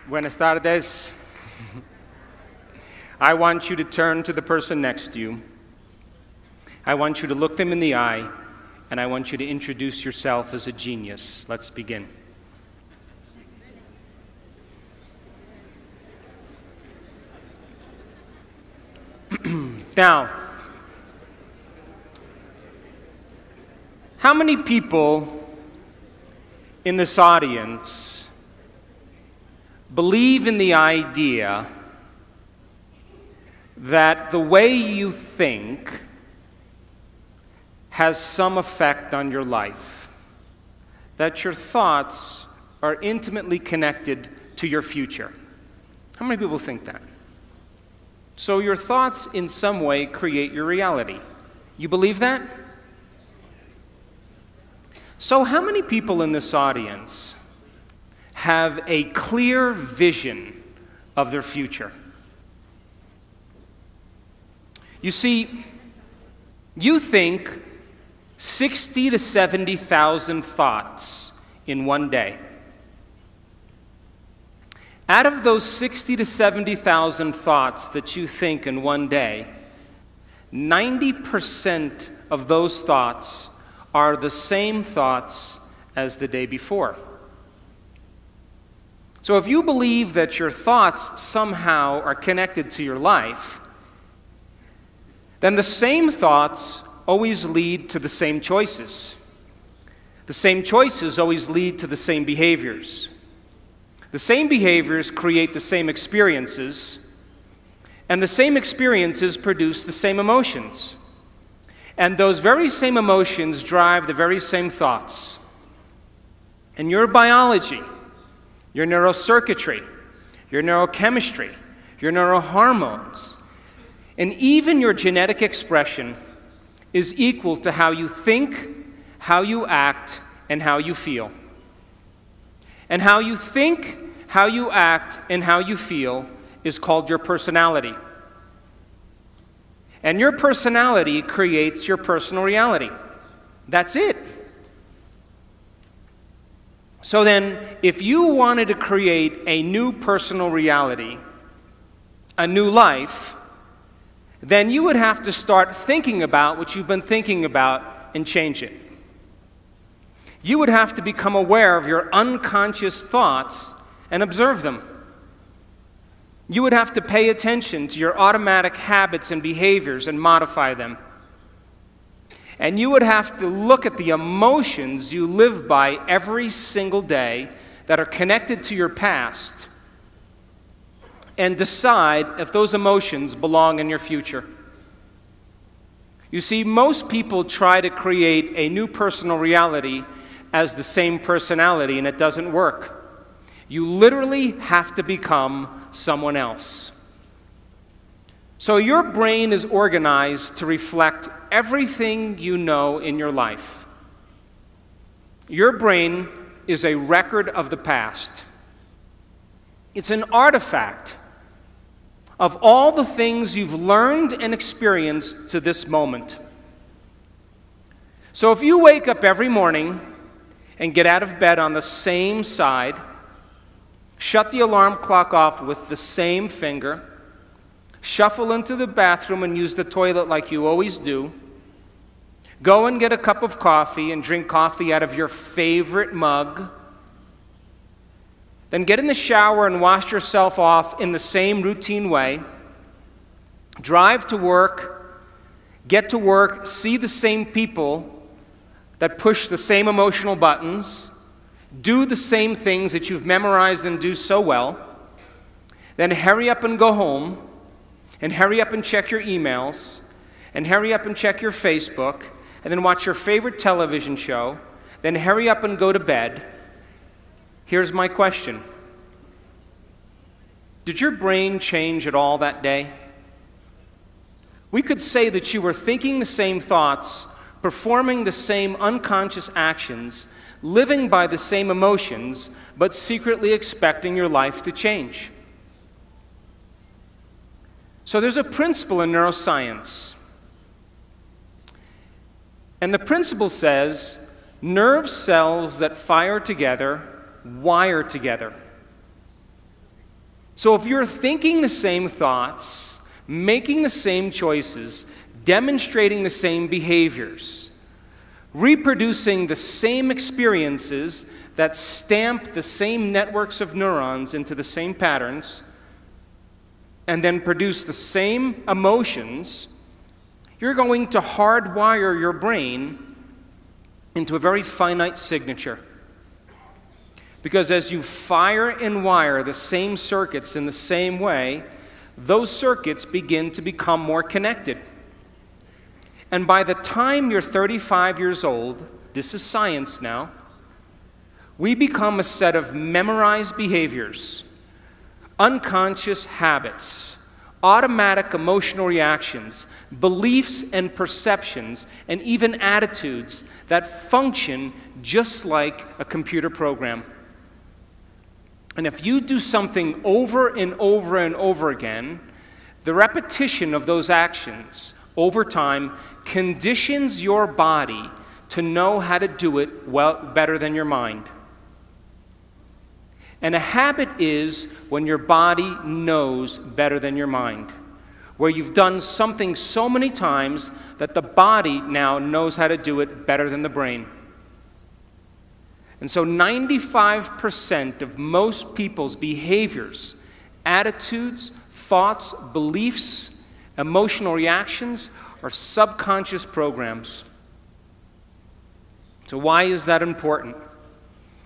Buenas tardes. I want you to turn to the person next to you. I want you to look them in the eye, and I want you to introduce yourself as a genius. Let's begin. Now, how many people in this audience believe in the idea that the way you think has some effect on your life? That your thoughts are intimately connected to your future? How many people think that? So your thoughts in some way create your reality. You believe that? So how many people in this audience have a clear vision of their future? You see, you think 60 to 70,000 thoughts in one day. Out of those 60 to 70,000 thoughts that you think in one day, 90% of those thoughts are the same thoughts as the day before. So if you believe that your thoughts somehow are connected to your life, then the same thoughts always lead to the same choices. The same choices always lead to the same behaviors. The same behaviors create the same experiences, and the same experiences produce the same emotions. And those very same emotions drive the very same thoughts. And your biology, your neurocircuitry, your neurochemistry, your neurohormones, and even your genetic expression is equal to how you think, how you act, and how you feel. And how you think, how you act, and how you feel is called your personality. And your personality creates your personal reality. That's it. So then, if you wanted to create a new personal reality, a new life, then you would have to start thinking about what you've been thinking about and change it. You would have to become aware of your unconscious thoughts and observe them. You would have to pay attention to your automatic habits and behaviors and modify them. And you would have to look at the emotions you live by every single day that are connected to your past and decide if those emotions belong in your future. You see, most people try to create a new personal reality as the same personality, and it doesn't work. You literally have to become someone else. So your brain is organized to reflect everything you know in your life. Your brain is a record of the past. It's an artifact of all the things you've learned and experienced to this moment. So if you wake up every morning and get out of bed on the same side, shut the alarm clock off with the same finger, shuffle into the bathroom and use the toilet like you always do, go and get a cup of coffee and drink coffee out of your favorite mug, then get in the shower and wash yourself off in the same routine way, drive to work, get to work, see the same people that push the same emotional buttons, do the same things that you've memorized and do so well, then hurry up and go home, and hurry up and check your emails, and hurry up and check your Facebook, and then watch your favorite television show, then hurry up and go to bed. Here's my question. Did your brain change at all that day? We could say that you were thinking the same thoughts, performing the same unconscious actions, living by the same emotions, but secretly expecting your life to change. So there's a principle in neuroscience. And the principle says nerve cells that fire together wire together. So if you're thinking the same thoughts, making the same choices, demonstrating the same behaviors, reproducing the same experiences that stamp the same networks of neurons into the same patterns, and then produce the same emotions, you're going to hardwire your brain into a very finite signature. Because as you fire and wire the same circuits in the same way, those circuits begin to become more connected. And by the time you're 35 years old, this is science now, we become a set of memorized behaviors, unconscious habits, automatic emotional reactions, beliefs and perceptions, and even attitudes that function just like a computer program. And if you do something over and over and over again, the repetition of those actions over time conditions your body to know how to do it better than your mind. And a habit is when your body knows better than your mind, where you've done something so many times that the body now knows how to do it better than the brain. And so 95% of most people's behaviors, attitudes, thoughts, beliefs, emotional reactions are subconscious programs. So why is that important?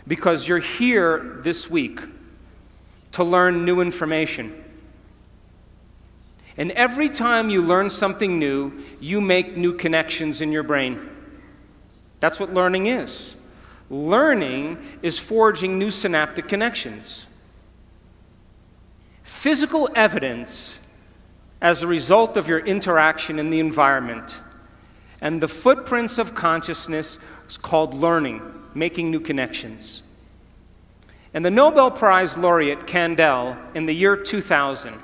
Because you're here this week to learn new information. And every time you learn something new, you make new connections in your brain. That's what learning is. Learning is forging new synaptic connections. Physical evidence as a result of your interaction in the environment and the footprints of consciousness is called learning, making new connections. And the Nobel Prize laureate Kandel in the year 2000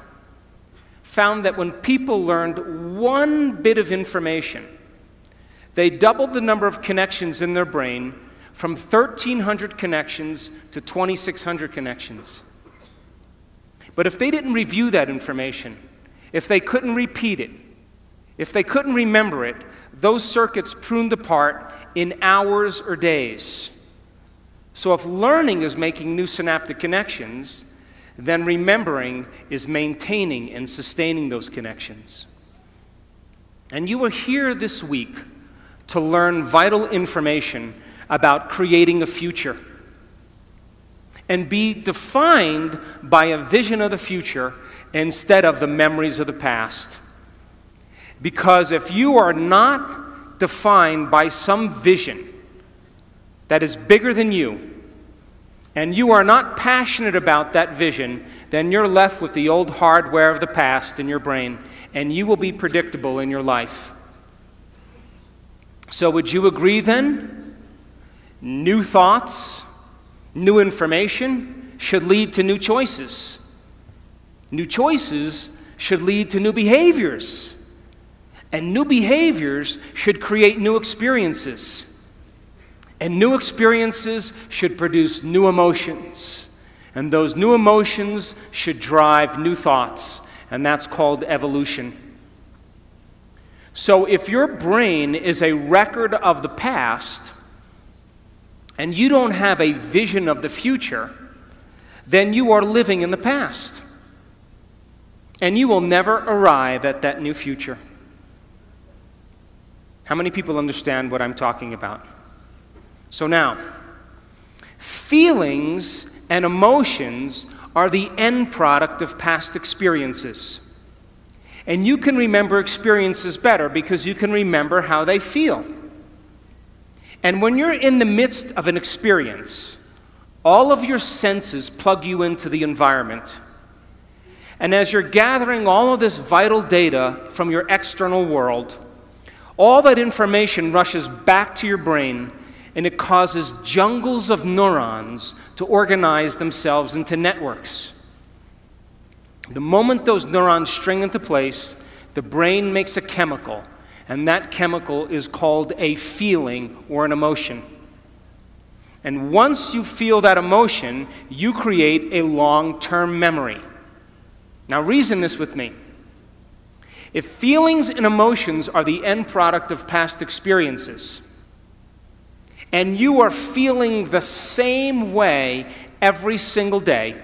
found that when people learned one bit of information, they doubled the number of connections in their brain from 1,300 connections to 2,600 connections. But if they didn't review that information, if they couldn't repeat it, if they couldn't remember it, those circuits pruned apart in hours or days. So if learning is making new synaptic connections, then remembering is maintaining and sustaining those connections. And you are here this week to learn vital information about creating a future and be defined by a vision of the future instead of the memories of the past. Because if you are not defined by some vision that is bigger than you, and you are not passionate about that vision, then you're left with the old hardware of the past in your brain, and you will be predictable in your life. So would you agree then? New thoughts, new information should lead to new choices. New choices should lead to new behaviors. And new behaviors should create new experiences. And new experiences should produce new emotions. And those new emotions should drive new thoughts. And that's called evolution. So if your brain is a record of the past, and you don't have a vision of the future, then you are living in the past. And you will never arrive at that new future. How many people understand what I'm talking about? So now, feelings and emotions are the end product of past experiences. And you can remember experiences better because you can remember how they feel. And when you're in the midst of an experience, all of your senses plug you into the environment. And as you're gathering all of this vital data from your external world, all that information rushes back to your brain, and it causes jungles of neurons to organize themselves into networks. The moment those neurons string into place, the brain makes a chemical, and that chemical is called a feeling or an emotion. And once you feel that emotion, you create a long-term memory. Now reason this with me. If feelings and emotions are the end product of past experiences, and you are feeling the same way every single day,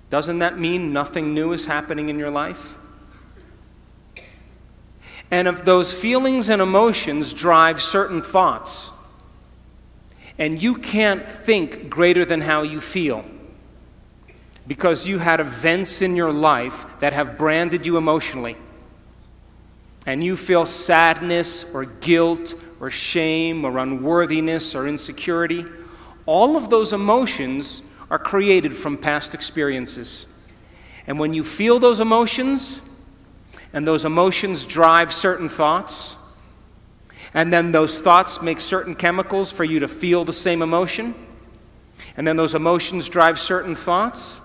doesn't that mean nothing new is happening in your life? And if those feelings and emotions drive certain thoughts, and you can't think greater than how you feel, because you had events in your life that have branded you emotionally, and you feel sadness or guilt or shame or unworthiness or insecurity, all of those emotions are created from past experiences. And when you feel those emotions, and those emotions drive certain thoughts, and then those thoughts make certain chemicals for you to feel the same emotion, and then those emotions drive certain thoughts,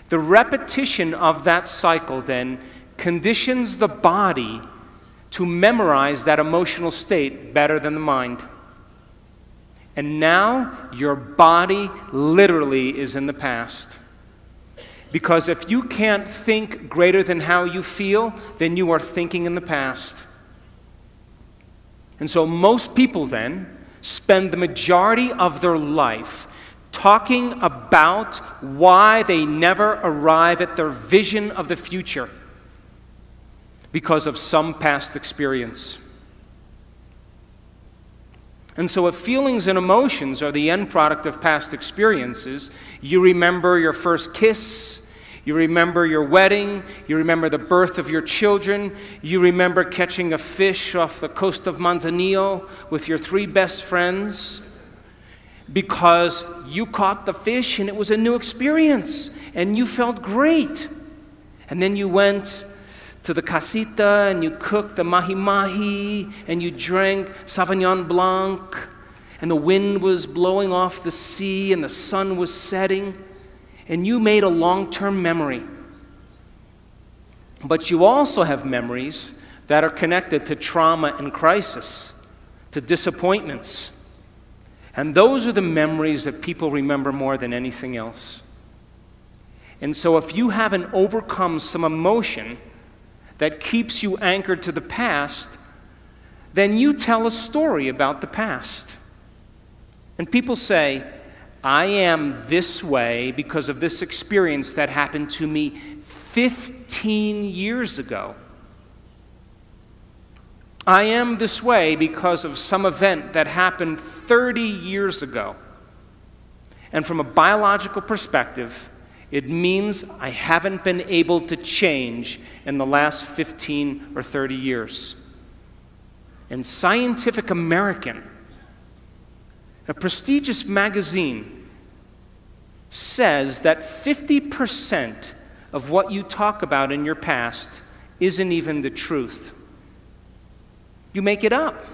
the repetition of that cycle then conditions the body to memorize that emotional state better than the mind. And now your body literally is in the past. Because if you can't think greater than how you feel, then you are thinking in the past. And so most people then spend the majority of their life talking about why they never arrive at their vision of the future because of some past experience. And so if feelings and emotions are the end product of past experiences, you remember your first kiss, you remember your wedding, you remember the birth of your children, you remember catching a fish off the coast of Manzanillo with your 3 best friends, because you caught the fish and it was a new experience and you felt great. And then you went to the casita and you cooked the mahi-mahi and you drank Sauvignon Blanc and the wind was blowing off the sea and the sun was setting and you made a long-term memory. But you also have memories that are connected to trauma and crisis, to disappointments. And those are the memories that people remember more than anything else. And so if you haven't overcome some emotion that keeps you anchored to the past, then you tell a story about the past. And people say, I am this way because of this experience that happened to me 15 years ago. I am this way because of some event that happened 30 years ago. And from a biological perspective, it means I haven't been able to change in the last 15 or 30 years. And Scientific American, a prestigious magazine, says that 50% of what you talk about in your past isn't even the truth. You make it up.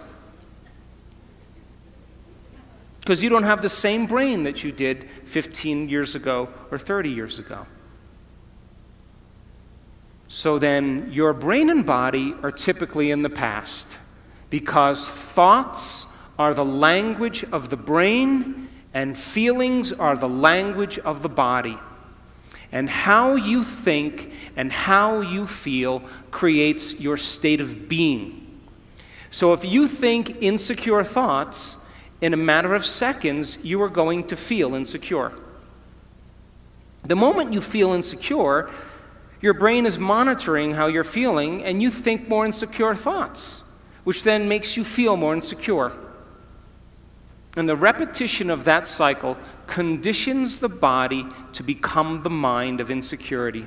Because you don't have the same brain that you did 15 years ago or 30 years ago. So then your brain and body are typically in the past because thoughts are the language of the brain and feelings are the language of the body. And how you think and how you feel creates your state of being. So if you think insecure thoughts, in a matter of seconds, you are going to feel insecure. The moment you feel insecure, your brain is monitoring how you're feeling, and you think more insecure thoughts, which then makes you feel more insecure. And the repetition of that cycle conditions the body to become the mind of insecurity.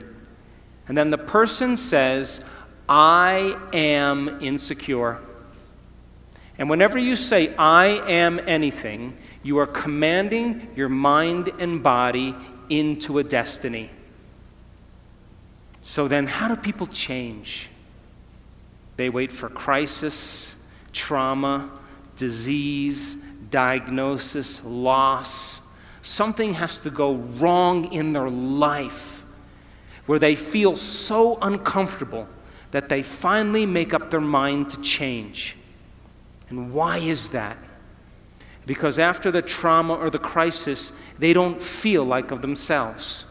And then the person says, I am insecure. And whenever you say, I am anything, you are commanding your mind and body into a destiny. So then how do people change? They wait for crisis, trauma, disease, diagnosis, loss. Something has to go wrong in their life where they feel so uncomfortable that they finally make up their mind to change. And why is that? Because after the trauma or the crisis, they don't feel like of themselves.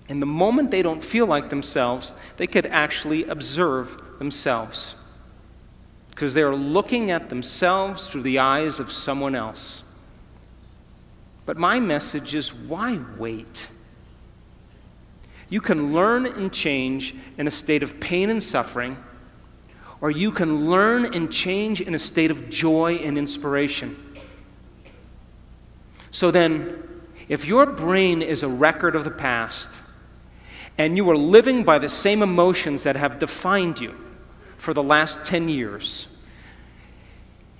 And the moment they don't feel like themselves, they could actually observe themselves. Because they're looking at themselves through the eyes of someone else. But my message is, why wait? You can learn and change in a state of pain and suffering, or you can learn and change in a state of joy and inspiration. So then, if your brain is a record of the past, and you are living by the same emotions that have defined you for the last 10 years,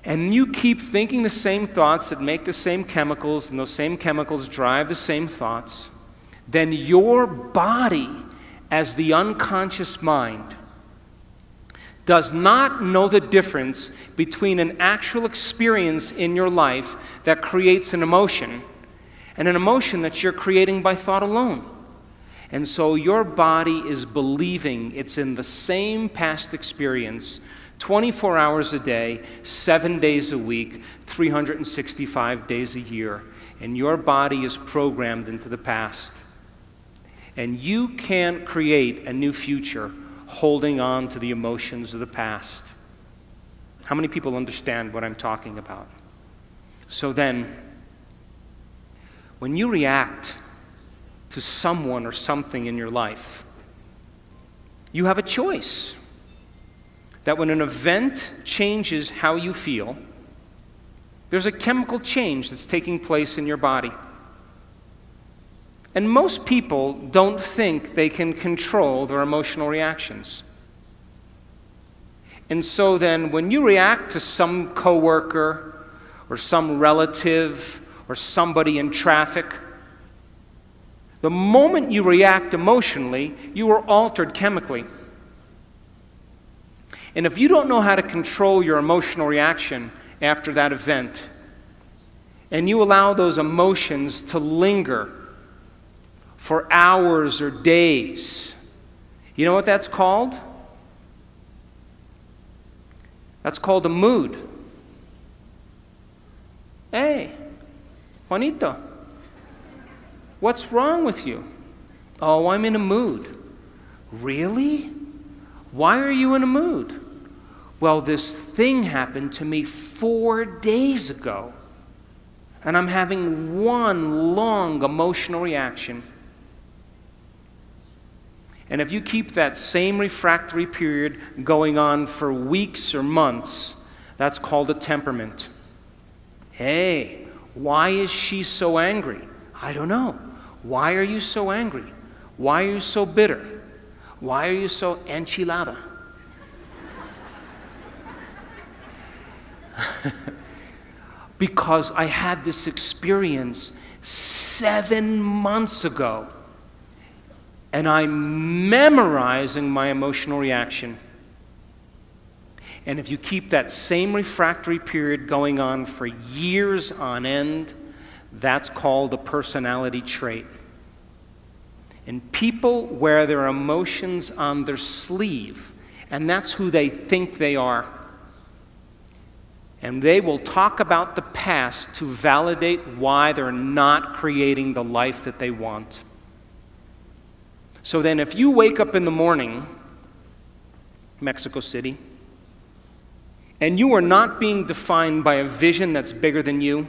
and you keep thinking the same thoughts that make the same chemicals, and those same chemicals drive the same thoughts, then your body, as the unconscious mind, does not know the difference between an actual experience in your life that creates an emotion and an emotion that you're creating by thought alone. And so your body is believing it's in the same past experience 24 hours a day, 7 days a week, 365 days a year. And your body is programmed into the past. And you can't create a new future holding on to the emotions of the past. How many people understand what I'm talking about? So then, when you react to someone or something in your life, you have a choice. That when an event changes how you feel, there's a chemical change that's taking place in your body. And most people don't think they can control their emotional reactions. And so then when you react to some coworker or some relative or somebody in traffic, the moment you react emotionally, you are altered chemically. And if you don't know how to control your emotional reaction after that event, and you allow those emotions to linger for hours or days, you know what that's called? That's called a mood. Hey, Juanito, what's wrong with you? Oh, I'm in a mood. Really? Why are you in a mood? Well, this thing happened to me 4 days ago, and I'm having one long emotional reaction. And if you keep that same refractory period going on for weeks or months, that's called a temperament. Hey, why is she so angry? I don't know. Why are you so angry? Why are you so bitter? Why are you so enchilada? Because I had this experience 7 months ago, and I'm memorizing my emotional reaction. And if you keep that same refractory period going on for years on end, that's called a personality trait. And people wear their emotions on their sleeve, and that's who they think they are. And they will talk about the past to validate why they're not creating the life that they want. So then if you wake up in the morning, Mexico City, and you are not being defined by a vision that's bigger than you,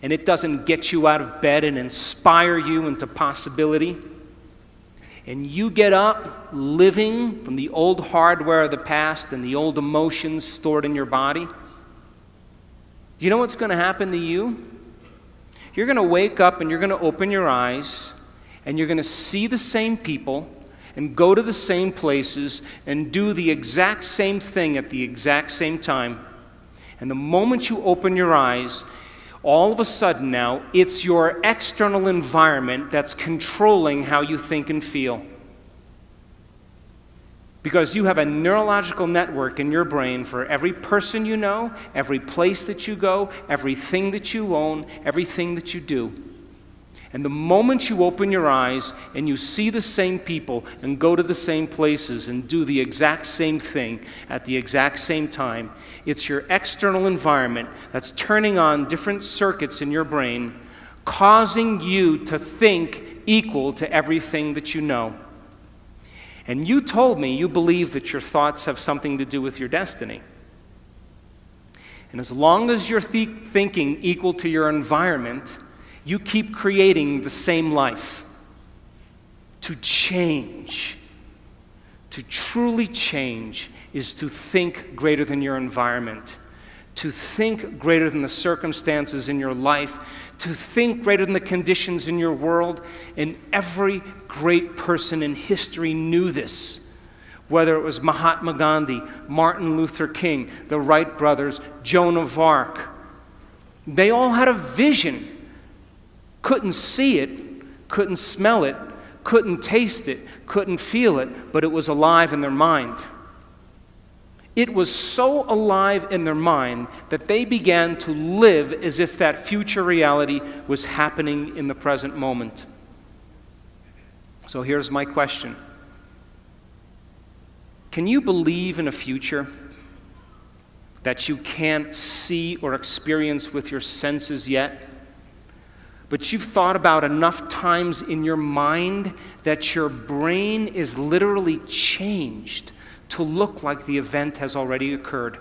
and it doesn't get you out of bed and inspire you into possibility, and you get up living from the old hardware of the past and the old emotions stored in your body, do you know what's going to happen to you? You're going to wake up and you're going to open your eyes and you're going to see the same people and go to the same places and do the exact same thing at the exact same time. And the moment you open your eyes, all of a sudden now, it's your external environment that's controlling how you think and feel. Because you have a neurological network in your brain for every person you know, every place that you go, everything that you own, everything that you do. And the moment you open your eyes and you see the same people and go to the same places and do the exact same thing at the exact same time, it's your external environment that's turning on different circuits in your brain, causing you to think equal to everything that you know. And you told me you believe that your thoughts have something to do with your destiny. And as long as you're thinking equal to your environment, you keep creating the same life. To change, to truly change, is to think greater than your environment, to think greater than the circumstances in your life, to think greater than the conditions in your world. And every great person in history knew this. Whether it was Mahatma Gandhi, Martin Luther King, the Wright brothers, Joan of Arc, they all had a vision. Couldn't see it, couldn't smell it, couldn't taste it, couldn't feel it, but it was alive in their mind. It was so alive in their mind that they began to live as if that future reality was happening in the present moment. So here's my question. Can you believe in a future that you can't see or experience with your senses yet, but you've thought about enough times in your mind that your brain is literally changed to look like the event has already occurred?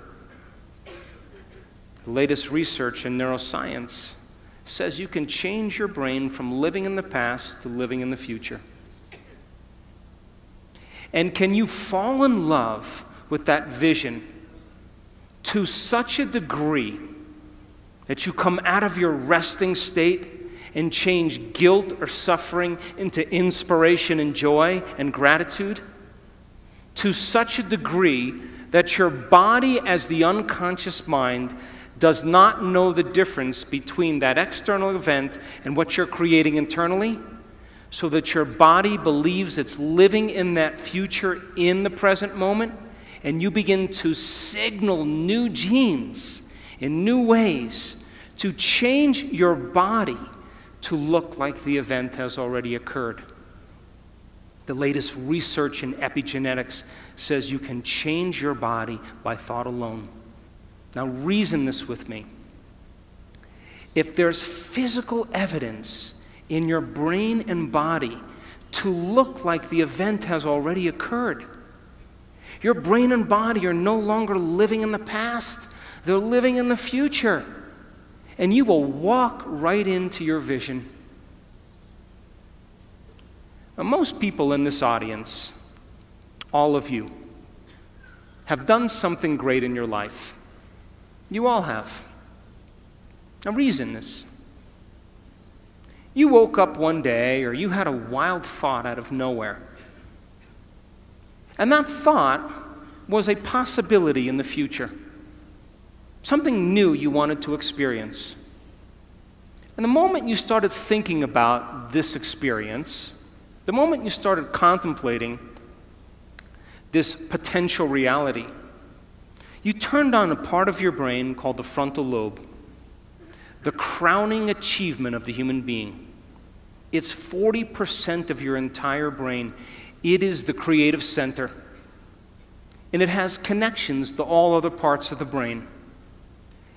The latest research in neuroscience says you can change your brain from living in the past to living in the future. And can you fall in love with that vision to such a degree that you come out of your resting state and change guilt or suffering into inspiration and joy and gratitude? To such a degree that your body, as the unconscious mind, does not know the difference between that external event and what you're creating internally, so that your body believes it's living in that future in the present moment, and you begin to signal new genes in new ways to change your body to look like the event has already occurred. The latest research in epigenetics says you can change your body by thought alone. Now reason this with me. If there's physical evidence in your brain and body to look like the event has already occurred, your brain and body are no longer living in the past, they're living in the future. And you will walk right into your vision. Now, most people in this audience, all of you, have done something great in your life. You all have. Now reason this. You woke up one day, or you had a wild thought out of nowhere. And that thought was a possibility in the future. Something new you wanted to experience. And the moment you started thinking about this experience, the moment you started contemplating this potential reality, you turned on a part of your brain called the frontal lobe, the crowning achievement of the human being. It's 40% of your entire brain. It is the creative center. And it has connections to all other parts of the brain.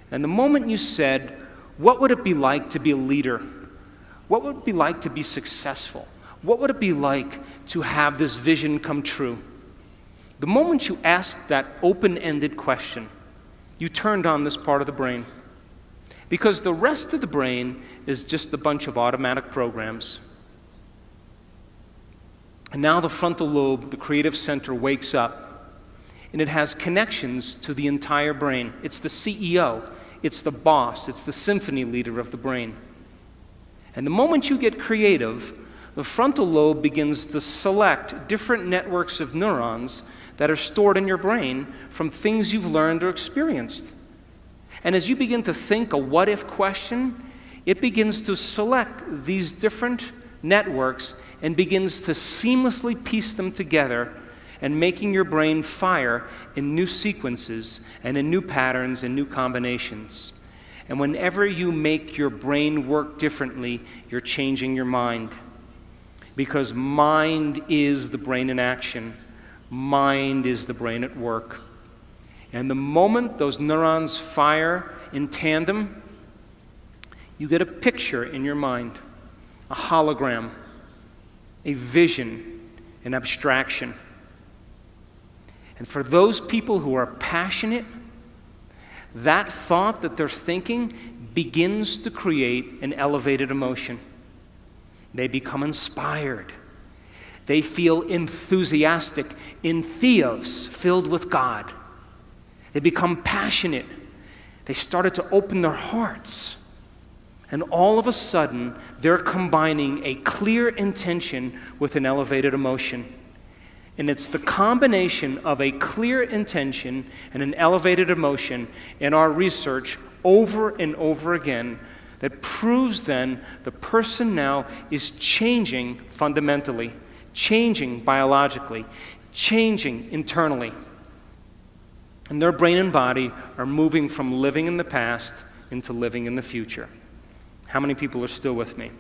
And the moment you said, what would it be like to be a leader? What would it be like to be successful? What would it be like to have this vision come true? The moment you asked that open-ended question, you turned on this part of the brain. Because the rest of the brain is just a bunch of automatic programs. And now the frontal lobe, the creative center, wakes up. And it has connections to the entire brain. It's the CEO. It's the boss. It's the symphony leader of the brain. And the moment you get creative, the frontal lobe begins to select different networks of neurons that are stored in your brain from things you've learned or experienced. And as you begin to think a what-if question, it begins to select these different networks and begins to seamlessly piece them together, and making your brain fire in new sequences and in new patterns and new combinations. And whenever you make your brain work differently, you're changing your mind. Because mind is the brain in action. Mind is the brain at work. And the moment those neurons fire in tandem, you get a picture in your mind, a hologram, a vision, an abstraction. And for those people who are passionate, that thought that they're thinking begins to create an elevated emotion. They become inspired. They feel enthusiastic, entheos, filled with God. They become passionate. They started to open their hearts. And all of a sudden, they're combining a clear intention with an elevated emotion. And it's the combination of a clear intention and an elevated emotion in our research over and over again that proves then the person now is changing fundamentally, changing biologically, changing internally. And their brain and body are moving from living in the past into living in the future. How many people are still with me?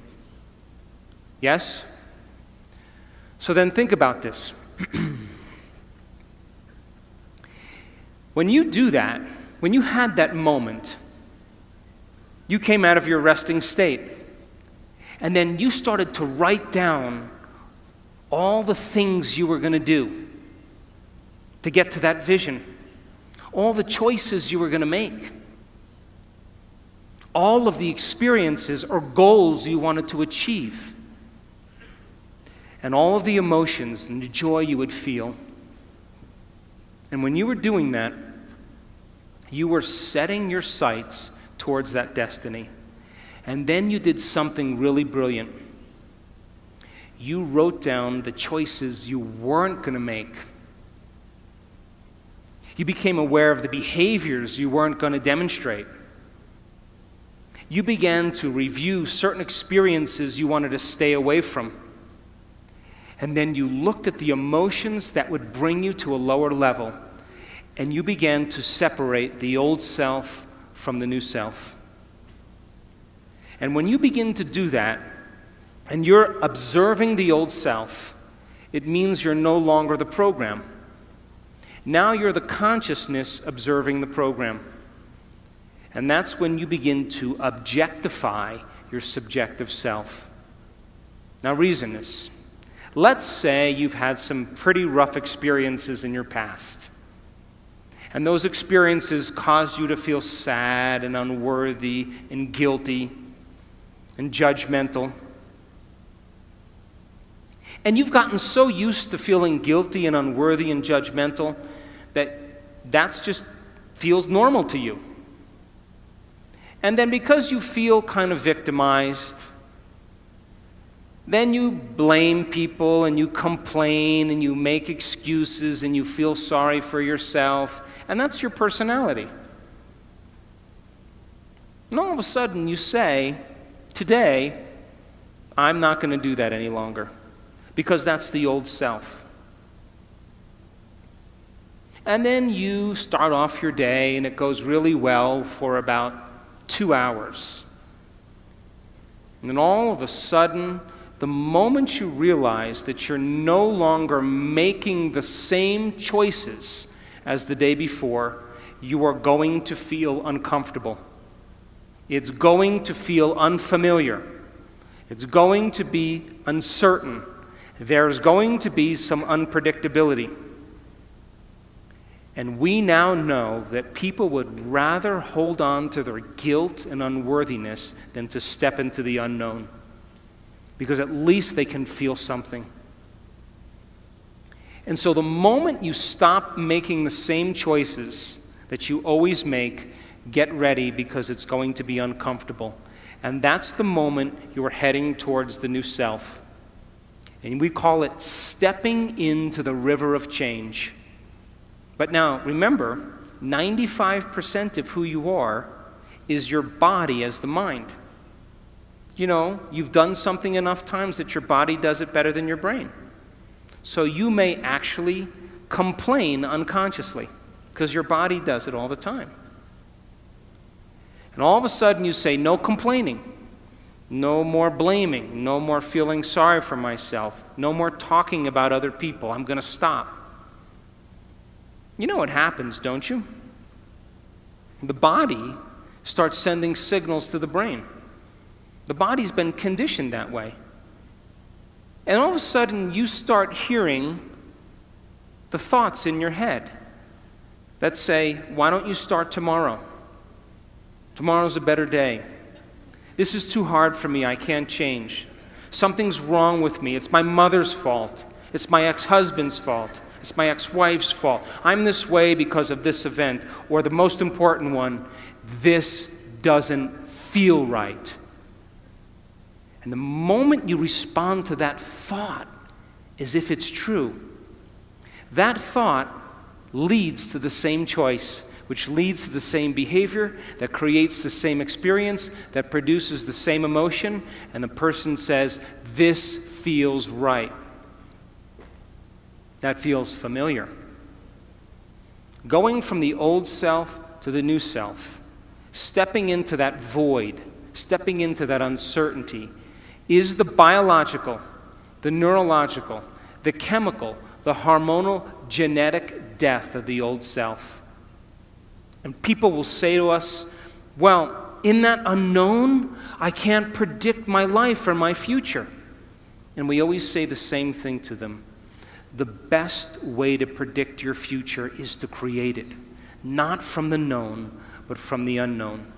Yes? So then think about this. When you do that, when you had that moment, you came out of your resting state, and then you started to write down all the things you were going to do to get to that vision, all the choices you were going to make, all of the experiences or goals you wanted to achieve, and all of the emotions and the joy you would feel. And when you were doing that, you were setting your sights towards that destiny. And then you did something really brilliant. You wrote down the choices you weren't going to make. You became aware of the behaviors you weren't going to demonstrate. You began to review certain experiences you wanted to stay away from. And then you looked at the emotions that would bring you to a lower level, and you began to separate the old self from the new self. And when you begin to do that, and you're observing the old self, it means you're no longer the program. Now you're the consciousness observing the program. And that's when you begin to objectify your subjective self. Now reason this. Let's say you've had some pretty rough experiences in your past. And those experiences caused you to feel sad and unworthy and guilty and judgmental. And you've gotten so used to feeling guilty and unworthy and judgmental that that's just feels normal to you. And then because you feel kind of victimized, then you blame people and you complain and you make excuses and you feel sorry for yourself, and that's your personality. And all of a sudden you say, today, I'm not going to do that any longer, because that's the old self. And then you start off your day and it goes really well for about 2 hours. And then all of a sudden, the moment you realize that you're no longer making the same choices as the day before, you are going to feel uncomfortable. It's going to feel unfamiliar. It's going to be uncertain. There's going to be some unpredictability. And we now know that people would rather hold on to their guilt and unworthiness than to step into the unknown, because at least they can feel something. And so the moment you stop making the same choices that you always make, get ready, because it's going to be uncomfortable. And that's the moment you are heading towards the new self. And we call it stepping into the river of change. But now, remember, 95% of who you are is your body as the mind. You know, you've done something enough times that your body does it better than your brain. So you may actually complain unconsciously, because your body does it all the time. And all of a sudden you say, no complaining, no more blaming, no more feeling sorry for myself, no more talking about other people. I'm going to stop. You know what happens, don't you? The body starts sending signals to the brain. The body's been conditioned that way. And all of a sudden, you start hearing the thoughts in your head that say, why don't you start tomorrow? Tomorrow's a better day. This is too hard for me, I can't change. Something's wrong with me, it's my mother's fault. It's my ex-husband's fault. It's my ex-wife's fault. I'm this way because of this event. Or the most important one, this doesn't feel right. And the moment you respond to that thought as if it's true, that thought leads to the same choice, which leads to the same behavior, that creates the same experience, that produces the same emotion, and the person says, this feels right. That feels familiar. Going from the old self to the new self, stepping into that void, stepping into that uncertainty, is the biological, the neurological, the chemical, the hormonal, genetic death of the old self. And people will say to us, well, in that unknown, I can't predict my life or my future. And we always say the same thing to them. The best way to predict your future is to create it, not from the known, but from the unknown.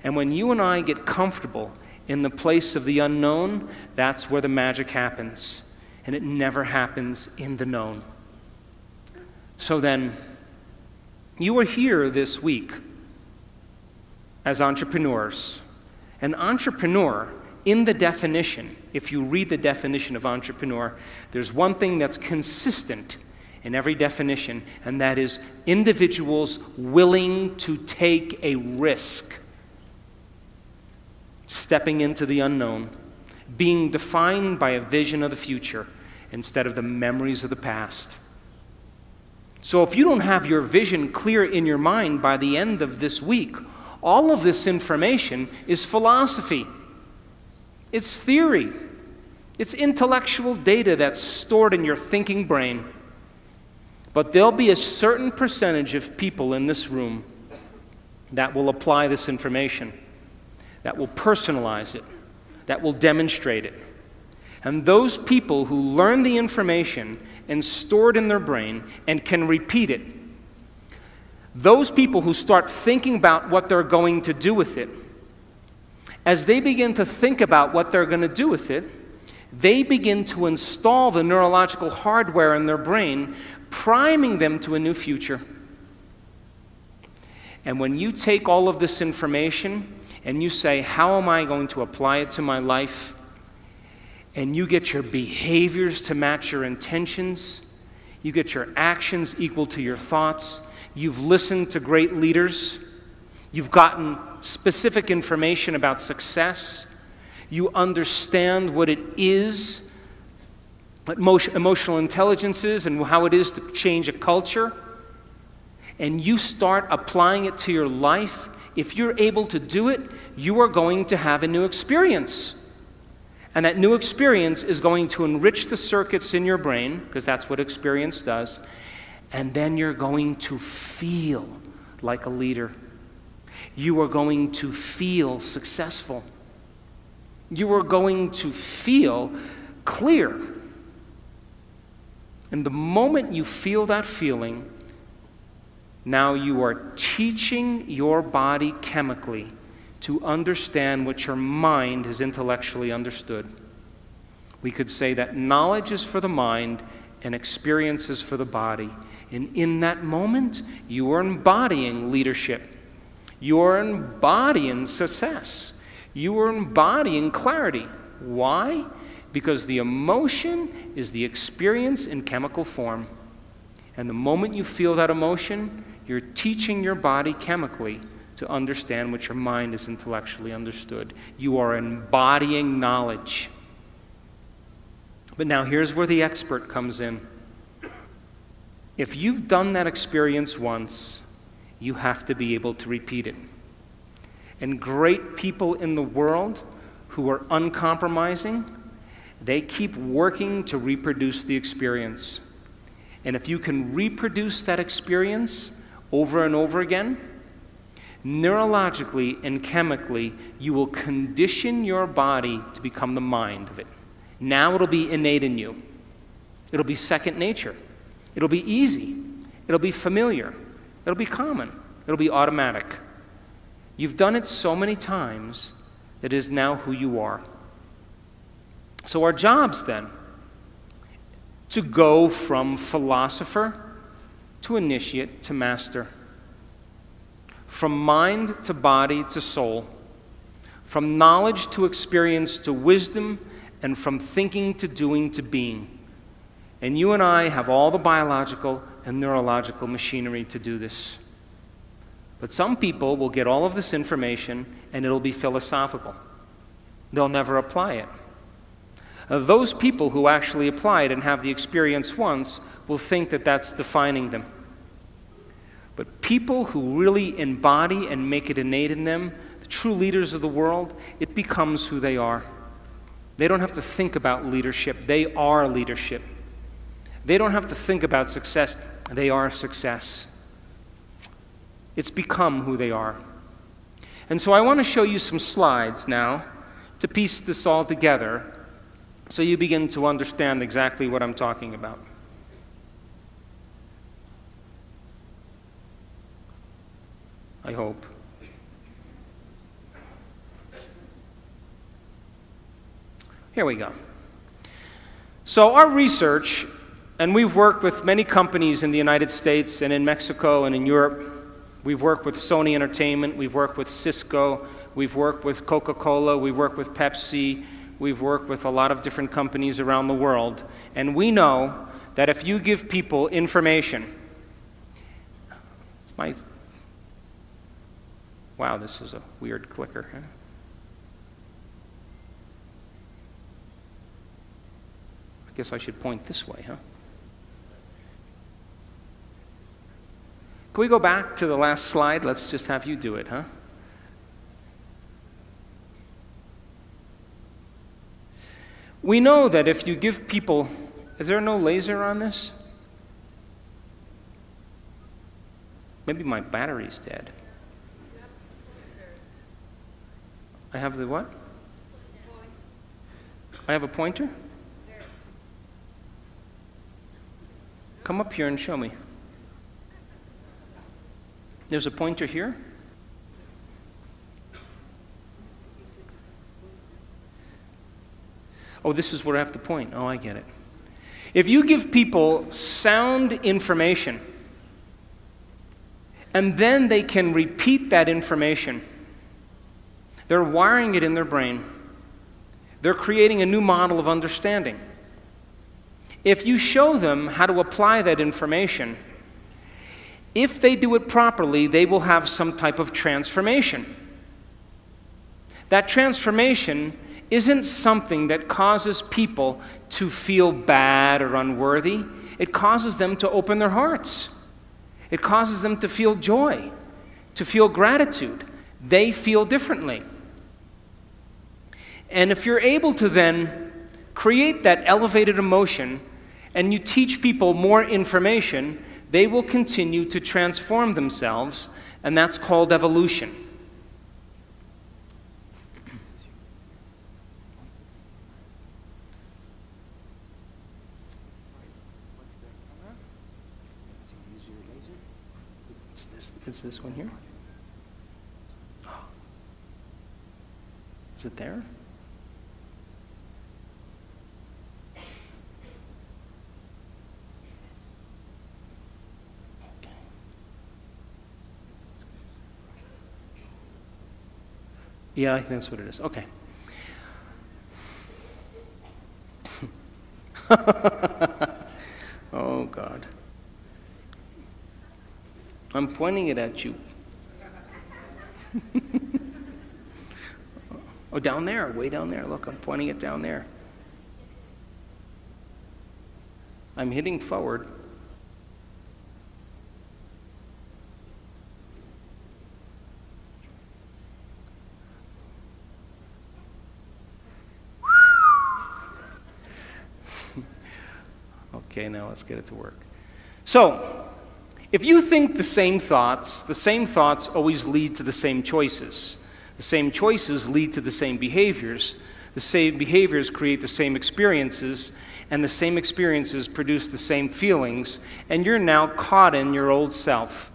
And when you and I get comfortable in the place of the unknown, that's where the magic happens. And it never happens in the known. So then, you are here this week as entrepreneurs. An entrepreneur, in the definition, if you read the definition of entrepreneur, there's one thing that's consistent in every definition, and that is individuals willing to take a risk. Stepping into the unknown, being defined by a vision of the future instead of the memories of the past. So if you don't have your vision clear in your mind by the end of this week, all of this information is philosophy. It's theory. It's intellectual data that's stored in your thinking brain. But there'll be a certain percentage of people in this room that will apply this information, that will personalize it, that will demonstrate it. And those people who learn the information and store it in their brain and can repeat it, those people who start thinking about what they're going to do with it, as they begin to think about what they're going to do with it, they begin to install the neurological hardware in their brain, priming them to a new future. And when you take all of this information and you say, how am I going to apply it to my life? And you get your behaviors to match your intentions. You get your actions equal to your thoughts. You've listened to great leaders. You've gotten specific information about success. You understand what it is, what emotional intelligence is, and how it is to change a culture. And you start applying it to your life. If you're able to do it, you are going to have a new experience. And that new experience is going to enrich the circuits in your brain, because that's what experience does. And then you're going to feel like a leader. You are going to feel successful. You are going to feel clear. And the moment you feel that feeling, now you are teaching your body chemically to understand what your mind has intellectually understood. We could say that knowledge is for the mind and experience is for the body. And in that moment, you are embodying leadership. You are embodying success. You are embodying clarity. Why? Because the emotion is the experience in chemical form. And the moment you feel that emotion, you're teaching your body chemically to understand what your mind has intellectually understood. You are embodying knowledge. But now here's where the expert comes in. If you've done that experience once, you have to be able to repeat it. And great people in the world who are uncompromising, they keep working to reproduce the experience. And if you can reproduce that experience over and over again, neurologically and chemically, you will condition your body to become the mind of it. Now it'll be innate in you. It'll be second nature. It'll be easy. It'll be familiar. It'll be common. It'll be automatic. You've done it so many times that it is now who you are. So our job's then to go from philosopher to initiate to master, from mind to body to soul, from knowledge to experience to wisdom, and from thinking to doing to being. And you and I have all the biological and neurological machinery to do this. But some people will get all of this information and it'll be philosophical. They'll never apply it. Those people who actually apply it and have the experience once will think that that's defining them. But people who really embody and make it innate in them, the true leaders of the world, it becomes who they are. They don't have to think about leadership. They are leadership. They don't have to think about success. They are success. It's become who they are. And so I want to show you some slides now to piece this all together so you begin to understand exactly what I'm talking about. I hope. Here we go. So our research, and we've worked with many companies in the United States and in Mexico and in Europe. We've worked with Sony Entertainment, we've worked with Cisco, we've worked with Coca-Cola, we've worked with Pepsi, we've worked with a lot of different companies around the world. And we know that if you give people information, wow, this is a weird clicker, huh? I guess I should point this way, huh? Can we go back to the last slide? Let's just have you do it, huh? We know that if you give people, is there no laser on this? Maybe my battery's dead. I have the what? I have a pointer? Come up here and show me. There's a pointer here. Oh, this is where I have to point. Oh, I get it. If you give people sound information, and then they can repeat that information, they're wiring it in their brain. They're creating a new model of understanding. If you show them how to apply that information, if they do it properly, they will have some type of transformation. That transformation isn't something that causes people to feel bad or unworthy. It causes them to open their hearts. It causes them to feel joy, to feel gratitude. They feel differently. And if you're able to then create that elevated emotion and you teach people more information, they will continue to transform themselves, and that's called evolution. It's this one here. Is it there? Yeah, I think that's what it is. Okay. Oh, God. I'm pointing it at you. Oh, down there, way down there. Look, I'm pointing it down there. I'm hitting forward. Okay, now let's get it to work. So, if you think the same thoughts always lead to the same choices. The same choices lead to the same behaviors. The same behaviors create the same experiences, and the same experiences produce the same feelings, and you're now caught in your old self.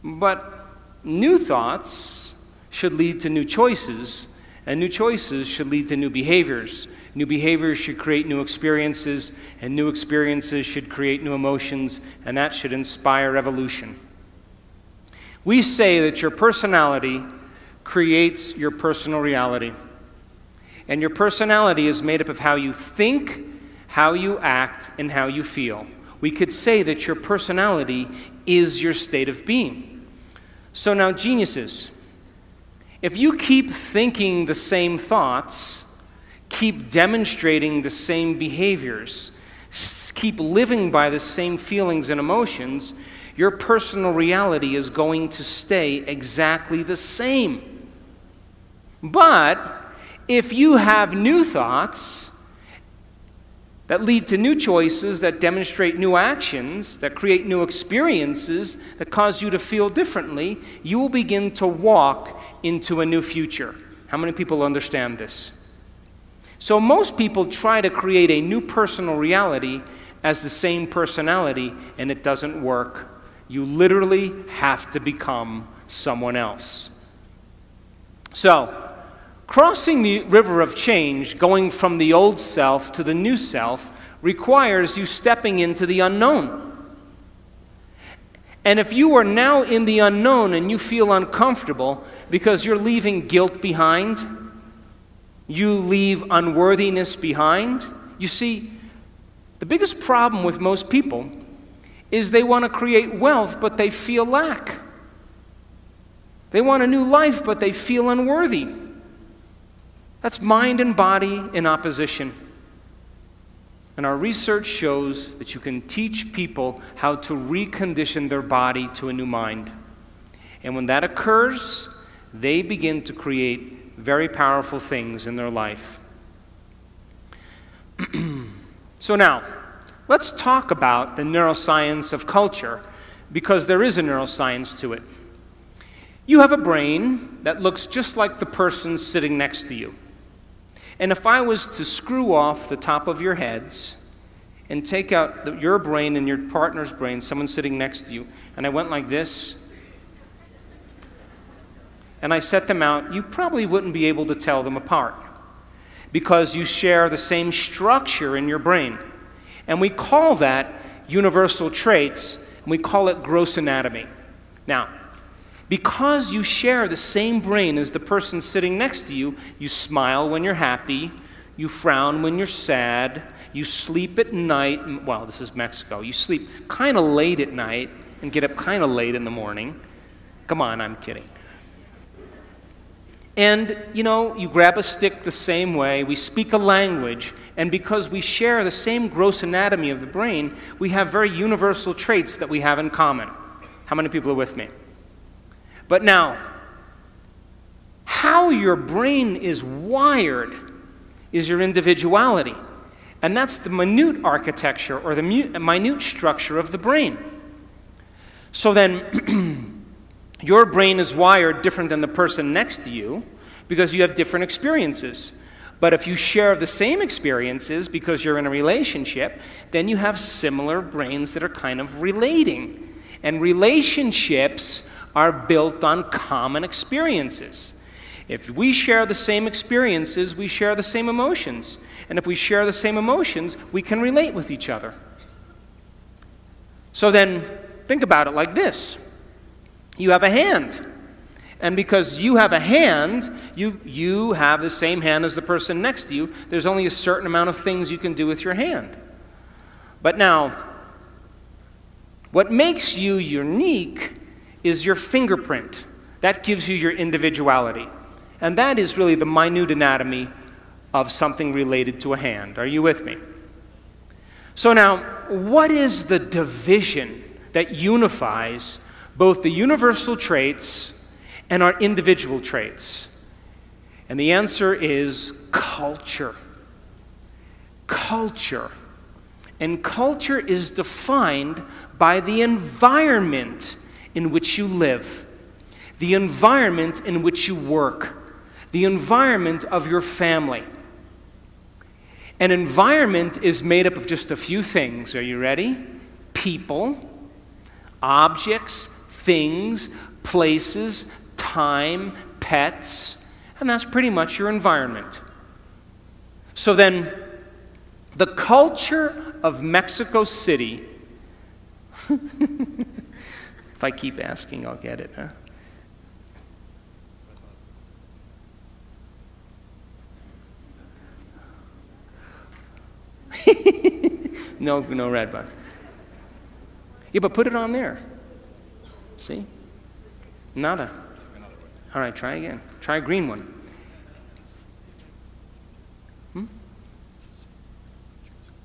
But new thoughts should lead to new choices, and new choices should lead to new behaviors. New behaviors should create new experiences, and new experiences should create new emotions, and that should inspire evolution. We say that your personality creates your personal reality. And your personality is made up of how you think, how you act, and how you feel. We could say that your personality is your state of being. So now, geniuses, if you keep thinking the same thoughts, keep demonstrating the same behaviors, keep living by the same feelings and emotions, your personal reality is going to stay exactly the same. But if you have new thoughts that lead to new choices, that demonstrate new actions, that create new experiences, that cause you to feel differently, you will begin to walk into a new future. How many people understand this? So most people try to create a new personal reality as the same personality, and it doesn't work. You literally have to become someone else. So, crossing the river of change, going from the old self to the new self, requires you stepping into the unknown. And if you are now in the unknown and you feel uncomfortable because you're leaving guilt behind, you leave unworthiness behind, you see, the biggest problem with most people is they want to create wealth, but they feel lack. They want a new life, but they feel unworthy. That's mind and body in opposition. And our research shows that you can teach people how to recondition their body to a new mind. And when that occurs, they begin to create very powerful things in their life. So now, let's talk about the neuroscience of culture, because there is a neuroscience to it. You have a brain that looks just like the person sitting next to you. And if I was to screw off the top of your heads and take out your brain and your partner's brain, someone sitting next to you, and I went like this, and I set them out, you probably wouldn't be able to tell them apart, because you share the same structure in your brain. And we call that universal traits, and we call it gross anatomy. Now, because you share the same brain as the person sitting next to you, you smile when you're happy, you frown when you're sad, you sleep at night, well, this is Mexico, you sleep kind of late at night and get up kind of late in the morning. Come on, I'm kidding. And, you know, you grab a stick the same way, we speak a language, and because we share the same gross anatomy of the brain, we have very universal traits that we have in common. How many people are with me? But now, how your brain is wired is your individuality. And that's the minute architecture or the minute structure of the brain. So then, your brain is wired different than the person next to you because you have different experiences. But if you share the same experiences because you're in a relationship, then you have similar brains that are kind of relating. And relationships are built on common experiences. If we share the same experiences, we share the same emotions. And if we share the same emotions, we can relate with each other. So then, think about it like this. You have a hand. And because you have a hand, you have the same hand as the person next to you. There's only a certain amount of things you can do with your hand. But now, what makes you unique is your fingerprint. That gives you your individuality. And that is really the minute anatomy of something related to a hand. Are you with me? So now, what is the division that unifies both the universal traits and our individual traits? And the answer is culture. Culture. And culture is defined by the environment in which you live, the environment in which you work, the environment of your family. An environment is made up of just a few things. Are you ready? People, objects, things, places, time, pets, and that's pretty much your environment. So then, the culture of Mexico City, if I keep asking, I'll get it, huh? No red button. Yeah, but put it on there. See? Nada. All right, try again. Try a green one.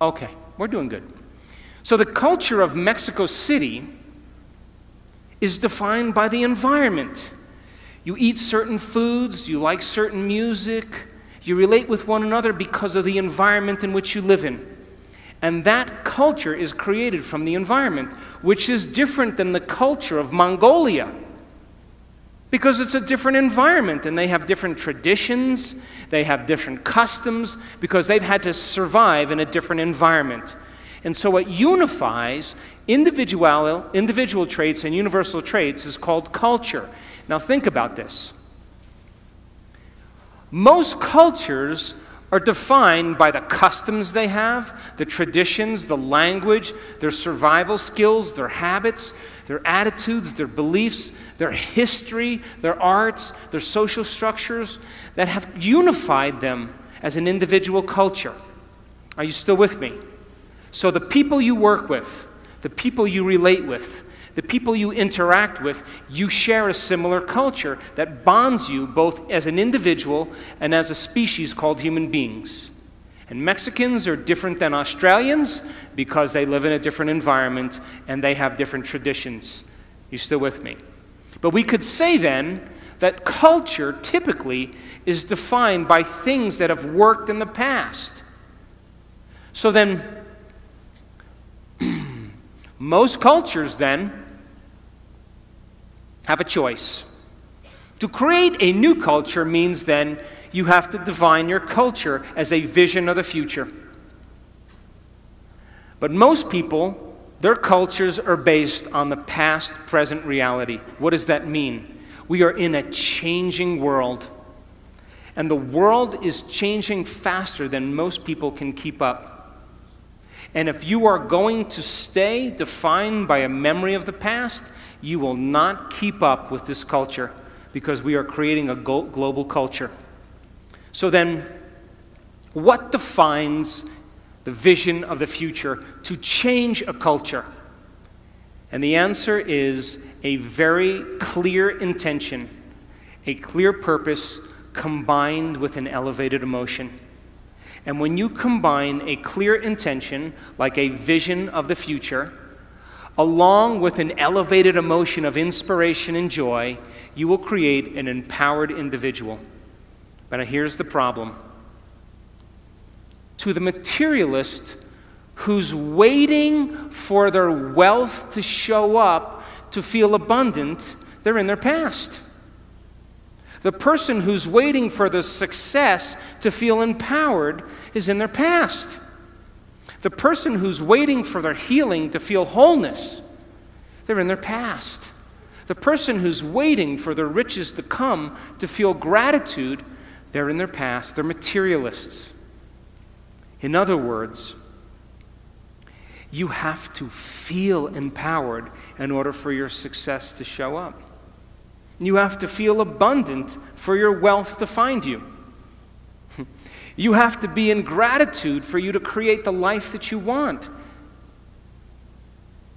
Okay, we're doing good. So the culture of Mexico City is defined by the environment. You eat certain foods, you like certain music, you relate with one another because of the environment in which you live in. And that culture is created from the environment, which is different than the culture of Mongolia. Because it's a different environment, and they have different traditions, they have different customs, because they've had to survive in a different environment. And so what unifies individual traits and universal traits is called culture. Now think about this. Most cultures are defined by the customs they have, the traditions, the language, their survival skills, their habits, their attitudes, their beliefs, their history, their arts, their social structures that have unified them as an individual culture. Are you still with me? So the people you work with, the people you relate with, the people you interact with, you share a similar culture that bonds you both as an individual and as a species called human beings. And Mexicans are different than Australians because they live in a different environment and they have different traditions. You still with me? But we could say then that culture typically is defined by things that have worked in the past. So then, most cultures then have a choice. To create a new culture means then you have to define your culture as a vision of the future. But most people, their cultures are based on the past-present reality. What does that mean? We are in a changing world. And the world is changing faster than most people can keep up. And if you are going to stay defined by a memory of the past, you will not keep up with this culture because we are creating a global culture. So then, what defines the vision of the future to change a culture? And the answer is a very clear intention, a clear purpose combined with an elevated emotion. And when you combine a clear intention, like a vision of the future, along with an elevated emotion of inspiration and joy, you will create an empowered individual. But here's the problem. To the materialist who's waiting for their wealth to show up to feel abundant, they're in their past. The person who's waiting for the success to feel empowered is in their past. The person who's waiting for their healing to feel wholeness, they're in their past. The person who's waiting for their riches to come to feel gratitude, they're in their past. They're materialists. In other words, you have to feel empowered in order for your success to show up. You have to feel abundant for your wealth to find you. You have to be in gratitude for you to create the life that you want.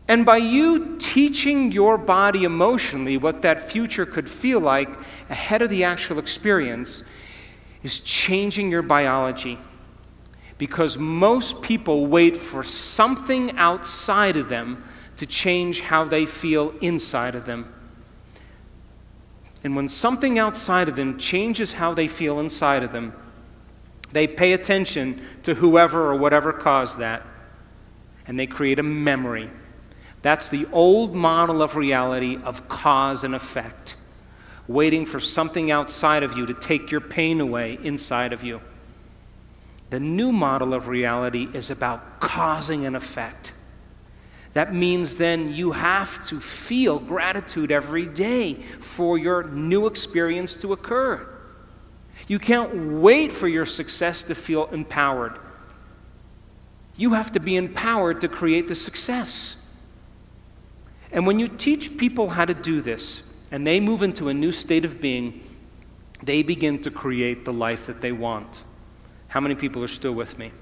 And by you teaching your body emotionally what that future could feel like ahead of the actual experience is changing your biology. Because most people wait for something outside of them to change how they feel inside of them. And when something outside of them changes how they feel inside of them, they pay attention to whoever or whatever caused that. and they create a memory. That's the old model of reality of cause and effect, waiting for something outside of you to take your pain away inside of you. The new model of reality is about causing an effect. That means then you have to feel gratitude every day for your new experience to occur. You can't wait for your success to feel empowered. You have to be empowered to create the success. And when you teach people how to do this, and they move into a new state of being, they begin to create the life that they want. How many people are still with me?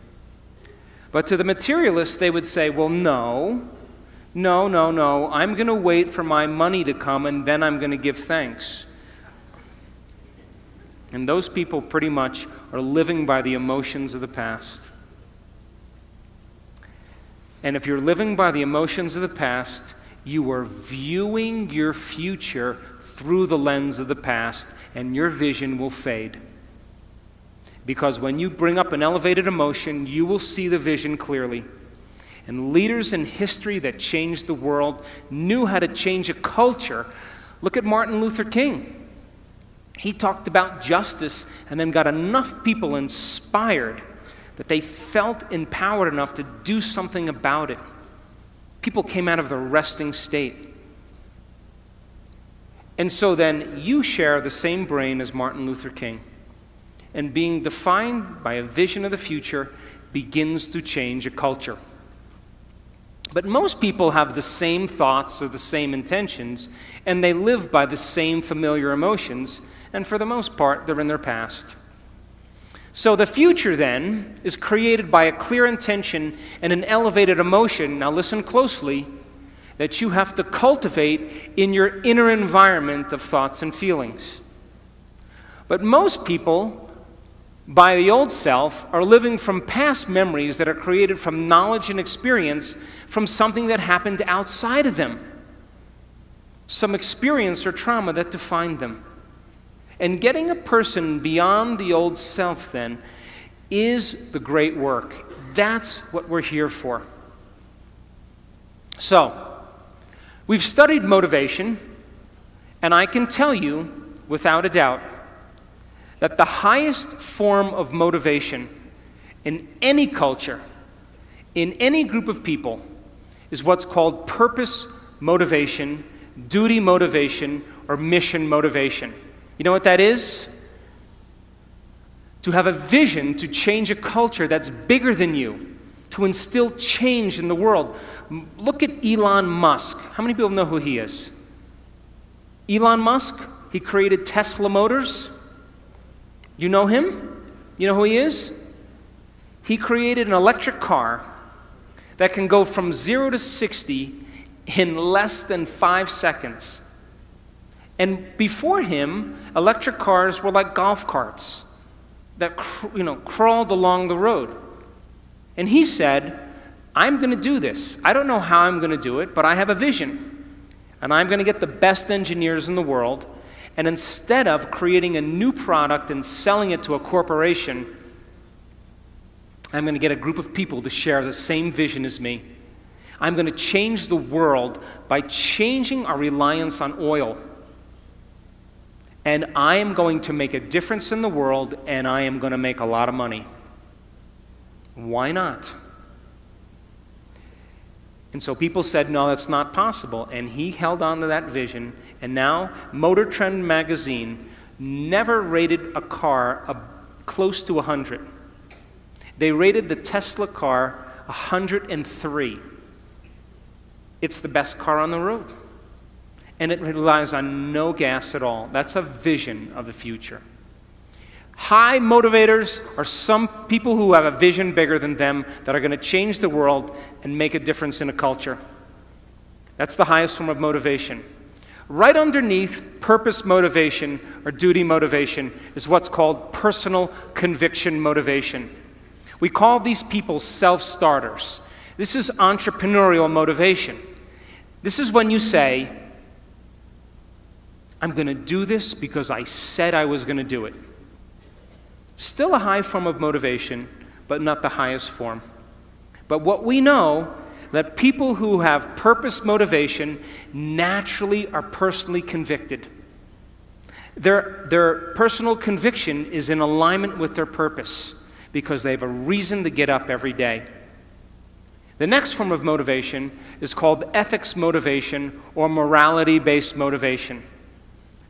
But to the materialists, they would say, well, no, I'm going to wait for my money to come and then I'm going to give thanks. And those people pretty much are living by the emotions of the past. And if you're living by the emotions of the past, you are viewing your future through the lens of the past, and your vision will fade. Because when you bring up an elevated emotion, you will see the vision clearly. And leaders in history that changed the world knew how to change a culture. Look at Martin Luther King. He talked about justice and then got enough people inspired that they felt empowered enough to do something about it. People came out of the resting state. And so then you share the same brain as Martin Luther King. And being defined by a vision of the future begins to change a culture. But most people have the same thoughts or the same intentions, and they live by the same familiar emotions, and for the most part, they're in their past. So the future then is created by a clear intention and an elevated emotion, now listen closely, that you have to cultivate in your inner environment of thoughts and feelings. But most people, by the old self, are living from past memories that are created from knowledge and experience from something that happened outside of them. Some experience or trauma that defined them. And getting a person beyond the old self, then, is the great work. That's what we're here for. So, we've studied motivation, and I can tell you, without a doubt, that the highest form of motivation in any culture, in any group of people, is what's called purpose motivation, duty motivation, or mission motivation. You know what that is? To have a vision to change a culture that's bigger than you, to instill change in the world. Look at Elon Musk. How many people know who he is? Elon Musk, he created Tesla Motors. You know him? You know who he is? He created an electric car that can go from 0 to 60 in less than 5 seconds. And before him, electric cars were like golf carts that crawled along the road. And he said, I'm going to do this. I don't know how I'm going to do it, but I have a vision. And I'm going to get the best engineers in the world. And instead of creating a new product and selling it to a corporation, I'm going to get a group of people to share the same vision as me. I'm going to change the world by changing our reliance on oil. And I am going to make a difference in the world, and I am going to make a lot of money. Why not? And so people said, no, that's not possible. And he held on to that vision. And now Motor Trend magazine never rated a car close to 100. They rated the Tesla car 103. It's the best car on the road. And it relies on no gas at all. That's a vision of the future. High motivators are some people who have a vision bigger than them that are going to change the world and make a difference in a culture. That's the highest form of motivation. Right underneath purpose motivation or duty motivation is what's called personal conviction motivation. We call these people self-starters. This is entrepreneurial motivation. This is when you say, I'm going to do this because I said I was going to do it. Still a high form of motivation, but not the highest form. But what we know that people who have purpose motivation naturally are personally convicted. Their personal conviction is in alignment with their purpose because they have a reason to get up every day. The next form of motivation is called ethics motivation or morality-based motivation.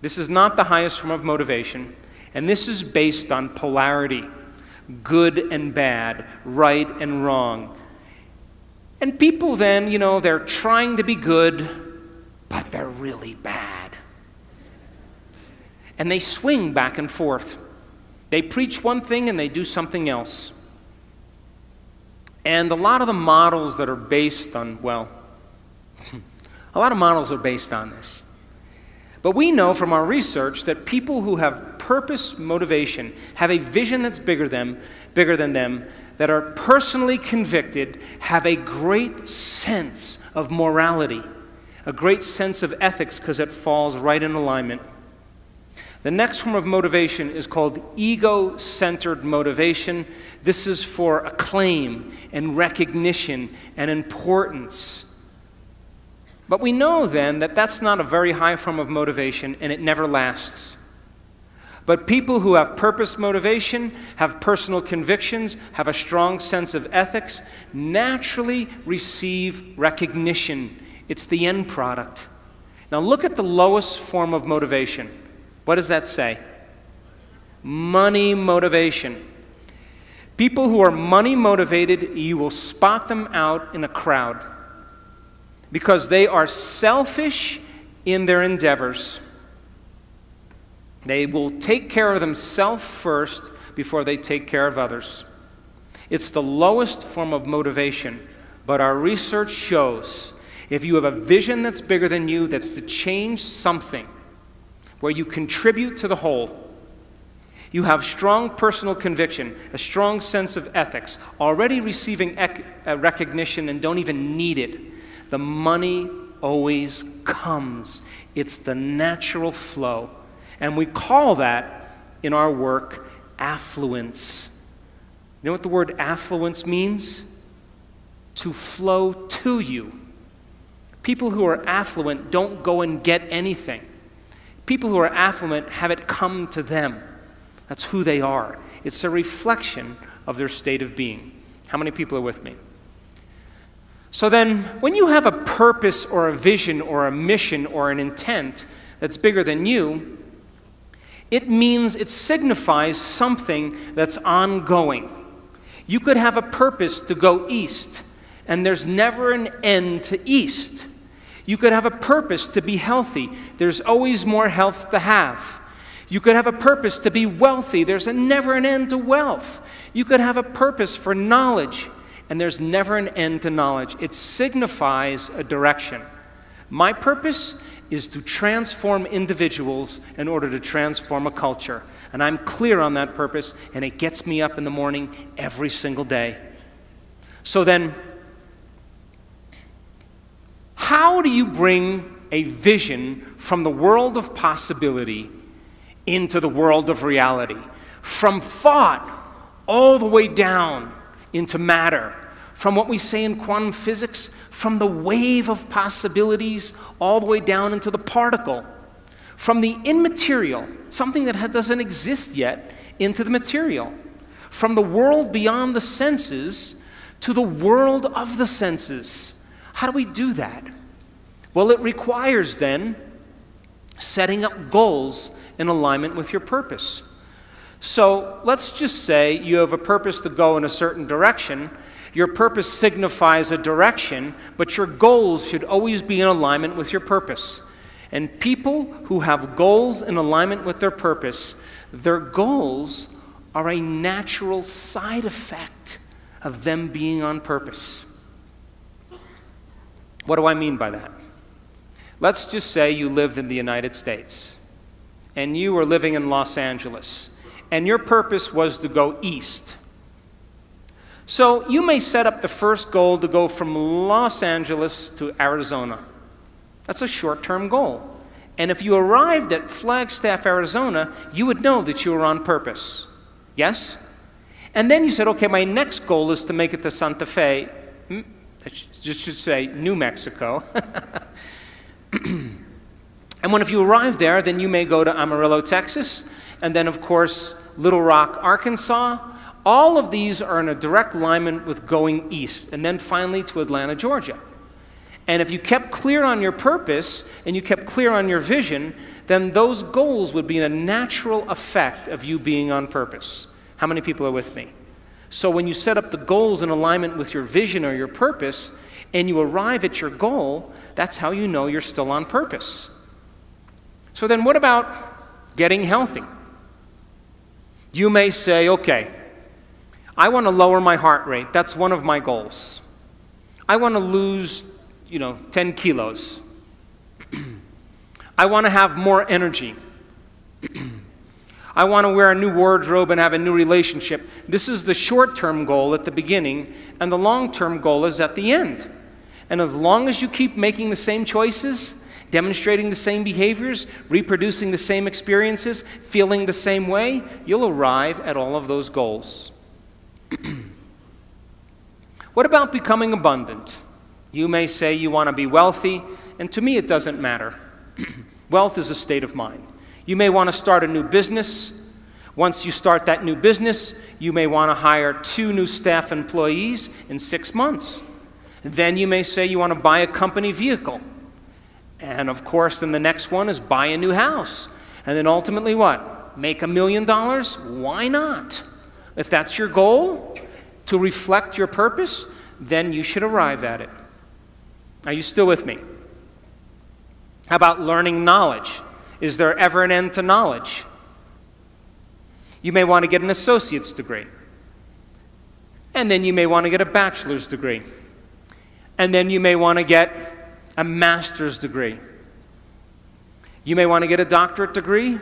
This is not the highest form of motivation, and this is based on polarity, good and bad, right and wrong. And people then, they're trying to be good, but they're really bad. And they swing back and forth. They preach one thing and they do something else. And a lot of the models that are based on, a lot of models are based on this. But we know from our research that people who have purpose motivation have a vision that's bigger than them, that are personally convicted, have a great sense of morality, a great sense of ethics because it falls right in alignment. The next form of motivation is called ego-centered motivation. This is for acclaim and recognition and importance. But we know then that that's not a very high form of motivation and it never lasts. But people who have purpose motivation, have personal convictions, have a strong sense of ethics, naturally receive recognition. It's the end product. Now look at the lowest form of motivation. What does that say? Money motivation. People who are money motivated, you will spot them out in a crowd because they are selfish in their endeavors. They will take care of themselves first before they take care of others. It's the lowest form of motivation, but our research shows if you have a vision that's bigger than you, that's to change something, where you contribute to the whole, you have strong personal conviction, a strong sense of ethics, already receiving recognition and don't even need it, the money always comes. It's the natural flow. And we call that, in our work, affluence. You know what the word affluence means? To flow to you. People who are affluent don't go and get anything. People who are affluent have it come to them. That's who they are. It's a reflection of their state of being. How many people are with me? So then, when you have a purpose or a vision or a mission or an intent that's bigger than you, it means it signifies something that's ongoing. You could have a purpose to go east, and there's never an end to east. You could have a purpose to be healthy. There's always more health to have. You could have a purpose to be wealthy. There's never an end to wealth. You could have a purpose for knowledge, and there's never an end to knowledge. It signifies a direction. My purpose is to transform individuals in order to transform a culture. And I'm clear on that purpose, and it gets me up in the morning every single day. So then, how do you bring a vision from the world of possibility into the world of reality? From thought all the way down into matter. From what we say in quantum physics, from the wave of possibilities all the way down into the particle. From the immaterial, something that doesn't exist yet, into the material. From the world beyond the senses to the world of the senses. How do we do that? Well, it requires then setting up goals in alignment with your purpose. So let's just say you have a purpose to go in a certain direction. Your purpose signifies a direction, but your goals should always be in alignment with your purpose. And people who have goals in alignment with their purpose, their goals are a natural side effect of them being on purpose. What do I mean by that? Let's just say you lived in the United States, and you were living in Los Angeles, and your purpose was to go east. So you may set up the first goal to go from Los Angeles to Arizona. That's a short-term goal. And if you arrived at Flagstaff, Arizona, you would know that you were on purpose. Yes? And then you said, okay, my next goal is to make it to Santa Fe, just should say New Mexico. And if you arrive there, then you may go to Amarillo, Texas, and then, of course, Little Rock, Arkansas. All of these are in a direct alignment with going east, and then finally to Atlanta, Georgia. And if you kept clear on your purpose, and you kept clear on your vision, then those goals would be a natural effect of you being on purpose. How many people are with me? So when you set up the goals in alignment with your vision or your purpose, and you arrive at your goal, that's how you know you're still on purpose. So then what about getting healthy? You may say, okay, I want to lower my heart rate. That's one of my goals. I want to lose, 10 kilos. I want to have more energy. I want to wear a new wardrobe and have a new relationship. This is the short-term goal at the beginning, and the long-term goal is at the end. And as long as you keep making the same choices, demonstrating the same behaviors, reproducing the same experiences, feeling the same way, you'll arrive at all of those goals. What about becoming abundant? You may say you want to be wealthy, and to me it doesn't matter. Wealth is a state of mind. You may want to start a new business. Once you start that new business, you may want to hire 2 new staff employees in 6 months. Then you may say you want to buy a company vehicle. And of course, then the next one is buy a new house. And then ultimately what? Make $1 million? Why not? If that's your goal, to reflect your purpose, then you should arrive at it. Are you still with me? How about learning knowledge? Is there ever an end to knowledge? You may want to get an associate's degree. And then you may want to get a bachelor's degree. And then you may want to get a master's degree. You may want to get a doctorate degree.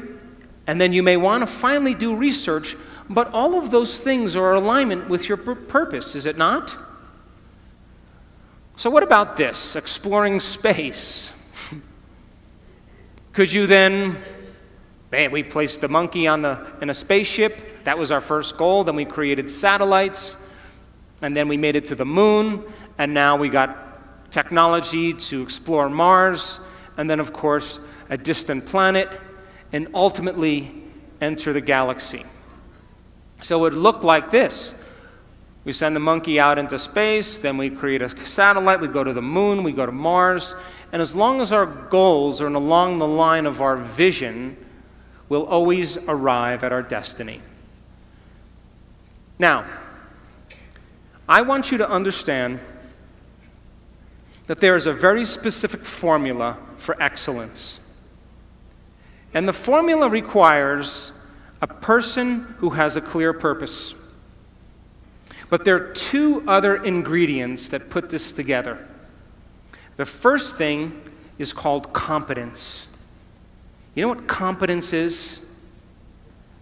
And then you may want to finally do research. But all of those things are in alignment with your purpose, is it not? So what about this? Exploring space. Could you then, we placed the monkey in a spaceship. That was our first goal. Then we created satellites. And then we made it to the moon. And now we got technology to explore Mars. And then, of course, a distant planet. And ultimately enter the galaxy. So it would look like this. We send the monkey out into space, then we create a satellite, we go to the moon, we go to Mars, and as long as our goals are along the line of our vision, we'll always arrive at our destiny. Now, I want you to understand that there is a very specific formula for excellence. And the formula requires a person who has a clear purpose. But there are 2 other ingredients that put this together. The first thing is called competence. You know what competence is?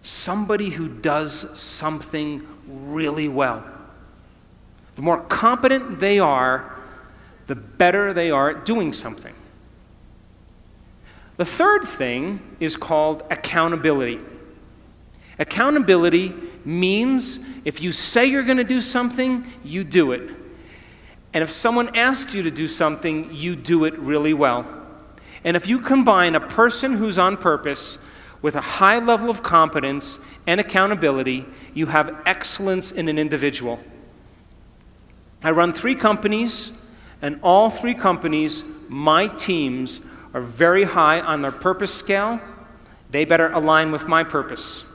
Somebody who does something really well. The more competent they are, the better they are at doing something. The third thing is called accountability. Accountability means if you say you're going to do something, you do it. And if someone asks you to do something, you do it really well. And if you combine a person who's on purpose with a high level of competence and accountability, you have excellence in an individual. I run 3 companies, and all 3 companies, my teams, are very high on their purpose scale. They better align with my purpose.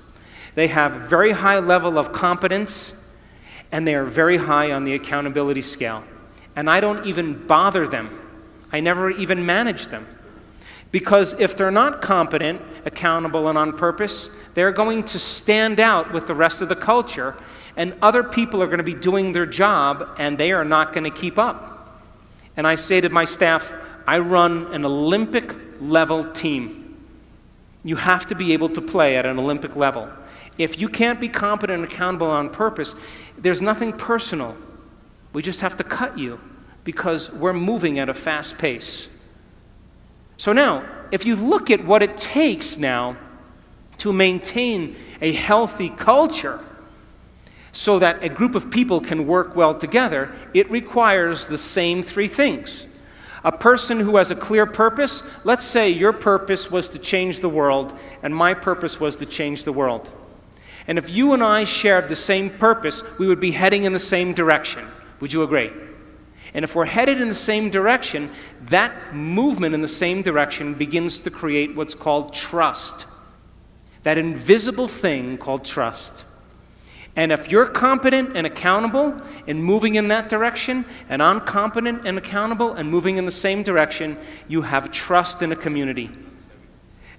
They have a very high level of competence, and they are very high on the accountability scale. And I don't even bother them. I never even manage them. Because if they're not competent, accountable, and on purpose, they're going to stand out with the rest of the culture, and other people are going to be doing their job, and they are not going to keep up. And I say to my staff, I run an Olympic-level team. You have to be able to play at an Olympic level. If you can't be competent and accountable on purpose, there's nothing personal. We just have to cut you because we're moving at a fast pace. So now, if you look at what it takes now to maintain a healthy culture, So that a group of people can work well together, it requires the same three things. A person who has a clear purpose, let's say your purpose was to change the world, and my purpose was to change the world. And if you and I shared the same purpose, we would be heading in the same direction. Would you agree? And if we're headed in the same direction, that movement in the same direction begins to create what's called trust. That invisible thing called trust. And if you're competent and accountable in moving in that direction, and I'm competent and accountable and moving in the same direction, you have trust in a community.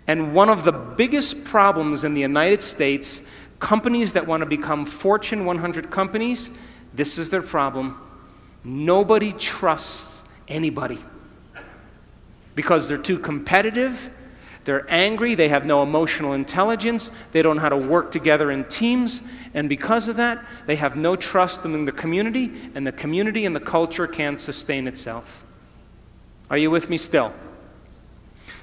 And one of the biggest problems in the United States, companies that want to become Fortune 100 companies, this is their problem. Nobody trusts anybody. Because they're too competitive, they're angry, they have no emotional intelligence, they don't know how to work together in teams, and because of that, they have no trust in the community and the culture can't sustain itself. Are you with me still?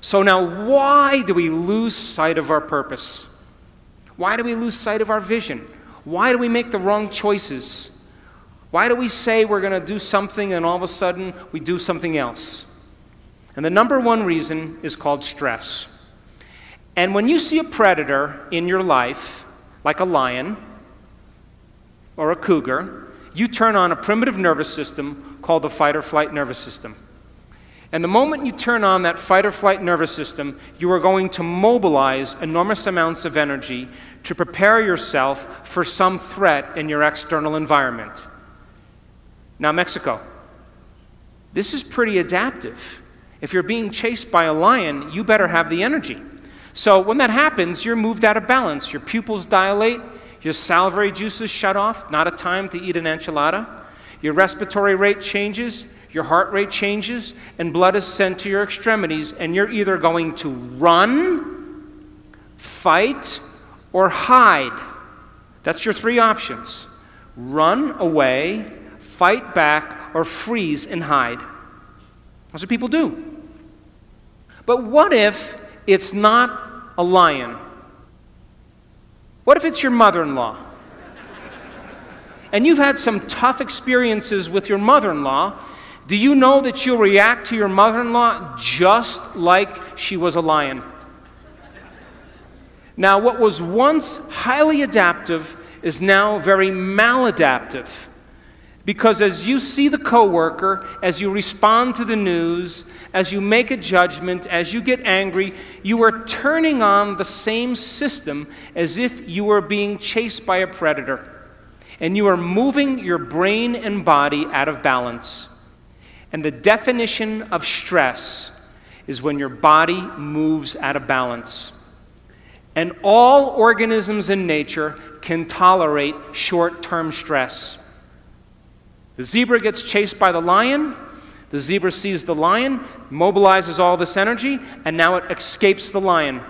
So now, why do we lose sight of our purpose? Why do we lose sight of our vision? Why do we make the wrong choices? Why do we say we're going to do something and all of a sudden we do something else? And the number one reason is called stress. And when you see a predator in your life, like a lion or a cougar, you turn on a primitive nervous system called the fight or flight nervous system. And the moment you turn on that fight or flight nervous system, you are going to mobilize enormous amounts of energy to prepare yourself for some threat in your external environment. Now, Mexico, this is pretty adaptive. If you're being chased by a lion, you better have the energy. So when that happens, you're moved out of balance. Your pupils dilate, your salivary juices shut off, not a time to eat an enchilada. Your respiratory rate changes, your heart rate changes, and blood is sent to your extremities, and you're either going to run, fight, or hide. That's your three options. Run away, fight back, or freeze and hide. That's what people do. But what if it's not a lion? What if it's your mother-in-law? And you've had some tough experiences with your mother-in-law. Do you know that you'll react to your mother-in-law just like she was a lion? Now, what was once highly adaptive is now very maladaptive. Because as you see the coworker, as you respond to the news, as you make a judgment, as you get angry, you are turning on the same system as if you were being chased by a predator. And you are moving your brain and body out of balance. And the definition of stress is when your body moves out of balance. And all organisms in nature can tolerate short-term stress. The zebra gets chased by the lion. The zebra sees the lion, mobilizes all this energy, and now it escapes the lion.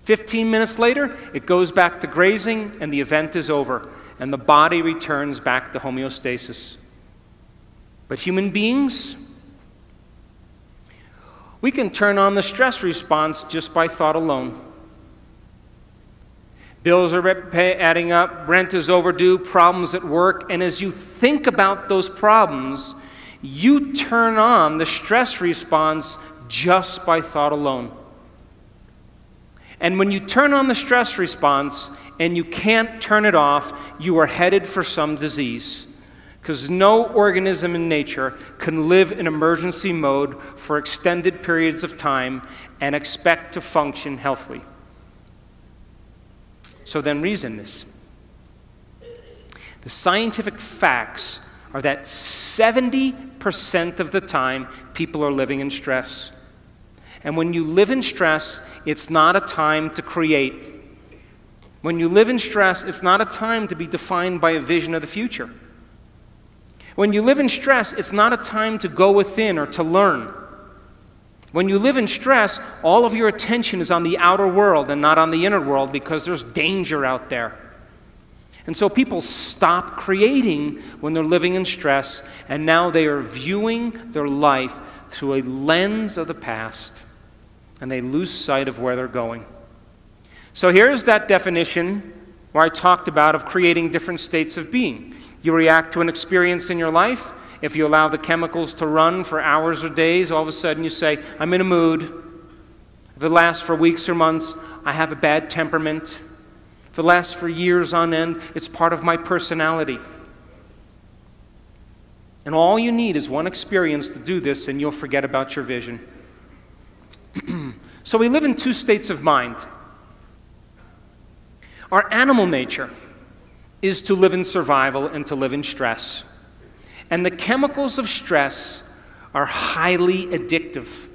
15 minutes later, it goes back to grazing, and the event is over, and the body returns back to homeostasis. But human beings, we can turn on the stress response just by thought alone. Bills are adding up, rent is overdue, problems at work, and as you think about those problems, you turn on the stress response just by thought alone. And when you turn on the stress response and you can't turn it off, you are headed for some disease. Because no organism in nature can live in emergency mode for extended periods of time and expect to function healthily. So then reason this. The scientific facts are that 70% of the time people are living in stress. And when you live in stress, it's not a time to create. When you live in stress, it's not a time to be defined by a vision of the future. When you live in stress, it's not a time to go within or to learn. When you live in stress, all of your attention is on the outer world and not on the inner world because there's danger out there. And so people stop creating when they're living in stress, and now they are viewing their life through a lens of the past, and they lose sight of where they're going. So here's that definition where I talked about of creating different states of being. You react to an experience in your life. If you allow the chemicals to run for hours or days, all of a sudden you say, I'm in a mood. If it lasts for weeks or months, I have a bad temperament. If it lasts for years on end, it's part of my personality. And all you need is one experience to do this, and you'll forget about your vision. So we live in two states of mind. Our animal nature is to live in survival and to live in stress. And the chemicals of stress are highly addictive.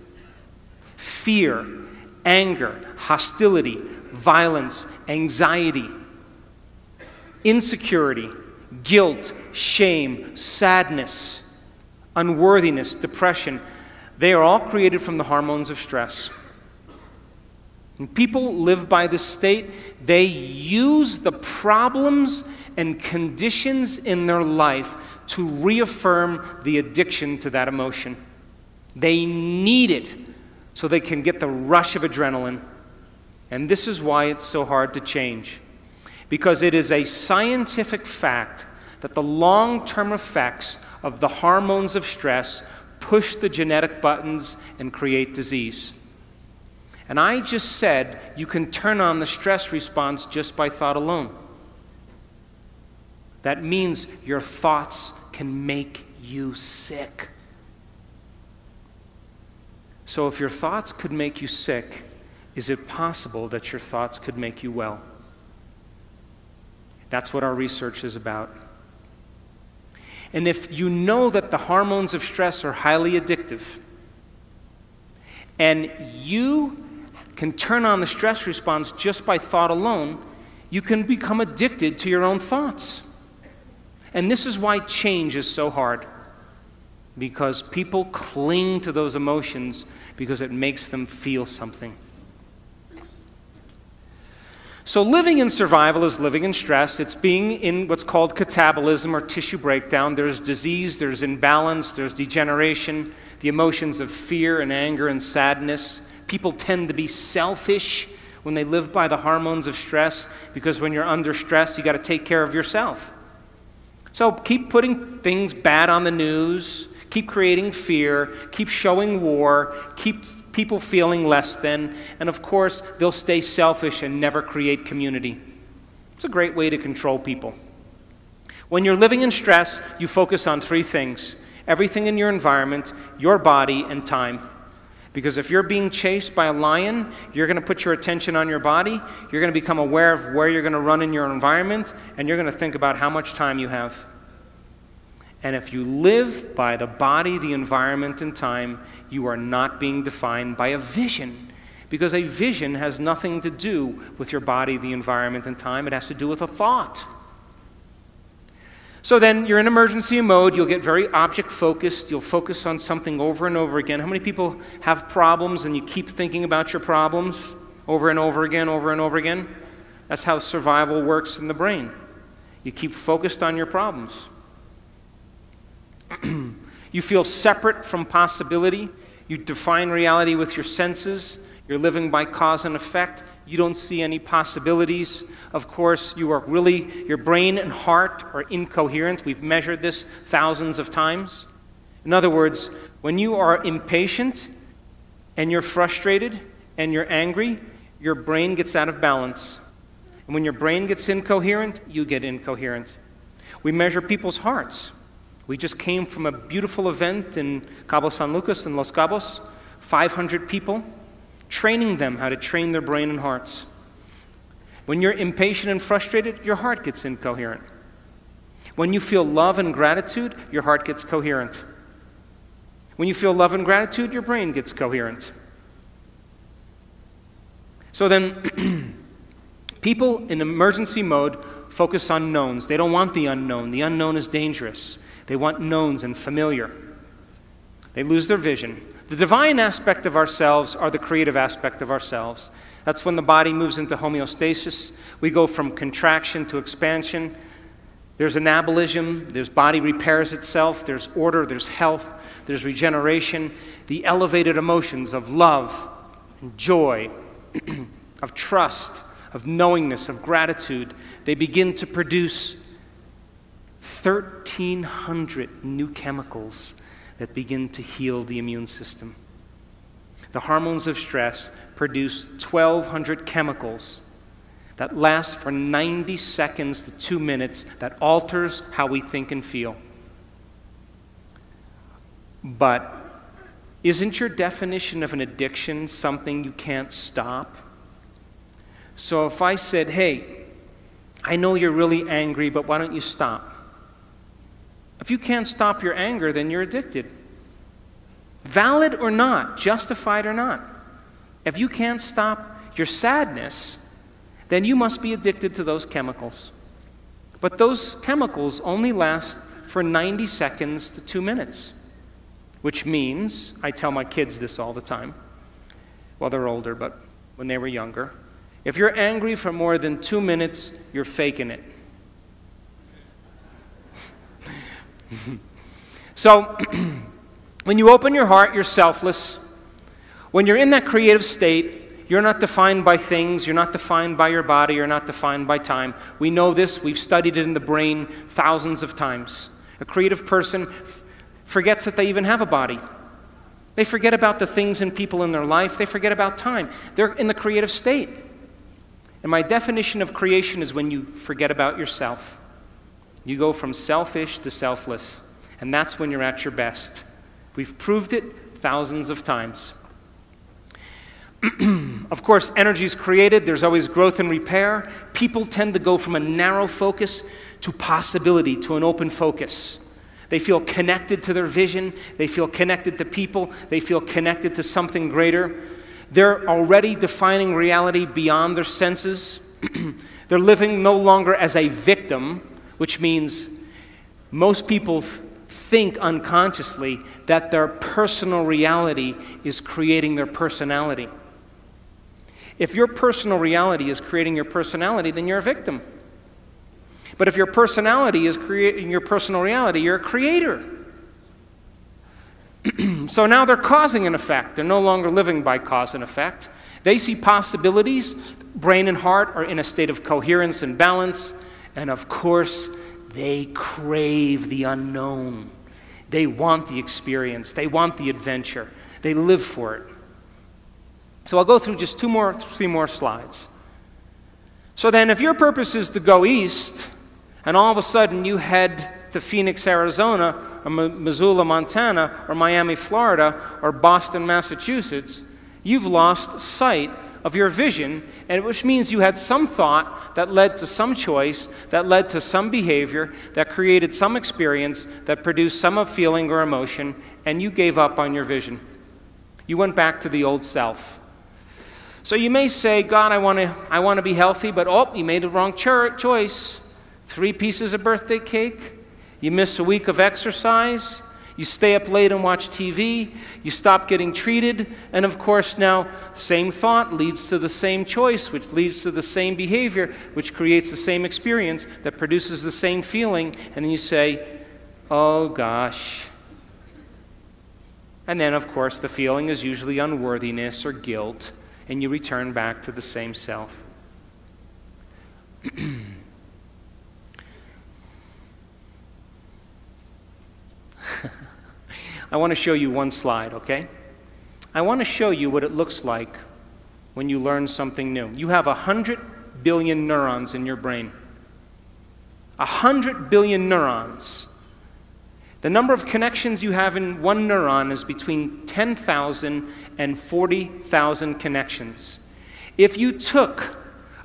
Fear, anger, hostility, violence, anxiety, insecurity, guilt, shame, sadness, unworthiness, depression, they are all created from the hormones of stress. When people live by this state, they use the problems and conditions in their life to reaffirm the addiction to that emotion. They need it so they can get the rush of adrenaline. And this is why it's so hard to change. Because it is a scientific fact that the long-term effects of the hormones of stress push the genetic buttons and create disease. And I just said you can turn on the stress response just by thought alone. That means your thoughts can make you sick. So if your thoughts could make you sick, is it possible that your thoughts could make you well? That's what our research is about. And if you know that the hormones of stress are highly addictive, and you can turn on the stress response just by thought alone, you can become addicted to your own thoughts. And this is why change is so hard. Because people cling to those emotions because it makes them feel something. So living in survival is living in stress. It's being in what's called catabolism or tissue breakdown. There's disease, there's imbalance, there's degeneration, the emotions of fear and anger and sadness. People tend to be selfish when they live by the hormones of stress because when you're under stress, you got to take care of yourself. So keep putting things bad on the news, keep creating fear, keep showing war, keep people feeling less than, and of course, they'll stay selfish and never create community. It's a great way to control people. When you're living in stress, you focus on three things: everything in your environment, your body, and time. Because if you're being chased by a lion, you're going to put your attention on your body, you're going to become aware of where you're going to run in your environment, and you're going to think about how much time you have. And if you live by the body, the environment, and time, you are not being defined by a vision. Because a vision has nothing to do with your body, the environment, and time. It has to do with a thought. So then you're in emergency mode. You'll get very object-focused. You'll focus on something over and over again. How many people have problems and you keep thinking about your problems over and over again, over and over again? That's how survival works in the brain. You keep focused on your problems. You feel separate from possibility. You define reality with your senses. You're living by cause and effect. You don't see any possibilities. Of course, your brain and heart are incoherent. We've measured this thousands of times. In other words, when you are impatient and you're frustrated and you're angry, your brain gets out of balance. And when your brain gets incoherent, you get incoherent. We measure people's hearts. We just came from a beautiful event in Cabo San Lucas in Los Cabos, 500 people, training them how to train their brain and hearts. When you're impatient and frustrated, your heart gets incoherent. When you feel love and gratitude, your heart gets coherent. When you feel love and gratitude, your brain gets coherent. So then, people in emergency mode focus on knowns. They don't want the unknown. The unknown is dangerous. They want knowns and familiar. They lose their vision. The divine aspect of ourselves are the creative aspect of ourselves. That's when the body moves into homeostasis. We go from contraction to expansion. There's anabolism. There's body repairs itself. There's order. There's health. There's regeneration. The elevated emotions of love and joy, of trust, of knowingness, of gratitude, they begin to produce 1,300 new chemicals that begin to heal the immune system. The hormones of stress produce 1,200 chemicals that last for 90 seconds to 2 minutes that alters how we think and feel. But isn't your definition of an addiction something you can't stop? So if I said, hey, I know you're really angry, but why don't you stop? If you can't stop your anger, then you're addicted. Valid or not, justified or not. If you can't stop your sadness, then you must be addicted to those chemicals. But those chemicals only last for 90 seconds to 2 minutes, which means, I tell my kids this all the time, well, they're older, but when they were younger, if you're angry for more than 2 minutes, you're faking it. So, when you open your heart, you're selfless. When you're in that creative state, you're not defined by things, you're not defined by your body, you're not defined by time. We know this, we've studied it in the brain thousands of times. A creative person forgets that they even have a body. They forget about the things and people in their life, they forget about time. They're in the creative state. And my definition of creation is when you forget about yourself. You go from selfish to selfless, and that's when you're at your best. We've proved it thousands of times. Of course, energy is created. There's always growth and repair. People tend to go from a narrow focus to possibility, to an open focus. They feel connected to their vision. They feel connected to people. They feel connected to something greater. They're already defining reality beyond their senses. They're living no longer as a victim, which means most people think unconsciously that their personal reality is creating their personality. If your personal reality is creating your personality, then you're a victim. But if your personality is creating your personal reality, you're a creator. So now they're causing an effect. They're no longer living by cause and effect. They see possibilities. Brain and heart are in a state of coherence and balance. And of course, they crave the unknown. They want the experience. They want the adventure. They live for it. So I'll go through just three more slides. So then if your purpose is to go east, and all of a sudden you head to Phoenix, Arizona, or Missoula, Montana, or Miami, Florida, or Boston, Massachusetts, you've lost sight of your vision, and which means you had some thought that led to some choice, that led to some behavior, that created some experience, that produced some feeling or emotion, and you gave up on your vision. You went back to the old self. So you may say, God, I want to be healthy, but oh, you made the wrong choice. 3 pieces of birthday cake, you miss a week of exercise, you stay up late and watch TV, you stop getting treated, and of course now, same thought leads to the same choice, which leads to the same behavior, which creates the same experience, that produces the same feeling, and then you say, oh gosh. And then of course the feeling is usually unworthiness or guilt, and you return back to the same self. I want to show you one slide, okay? I want to show you what it looks like when you learn something new. You have 100 billion neurons in your brain. 100 billion neurons. The number of connections you have in one neuron is between 10,000 and 40,000 connections. If you took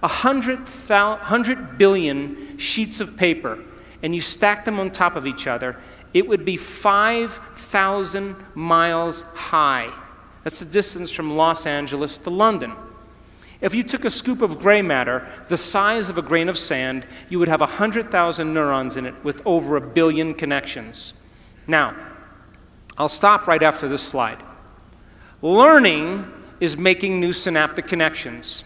100 billion sheets of paper and you stacked them on top of each other, it would be 5,000 miles high. That's the distance from Los Angeles to London. If you took a scoop of gray matter, the size of a grain of sand, you would have 100,000 neurons in it with over 1 billion connections. Now, I'll stop right after this slide. Learning is making new synaptic connections.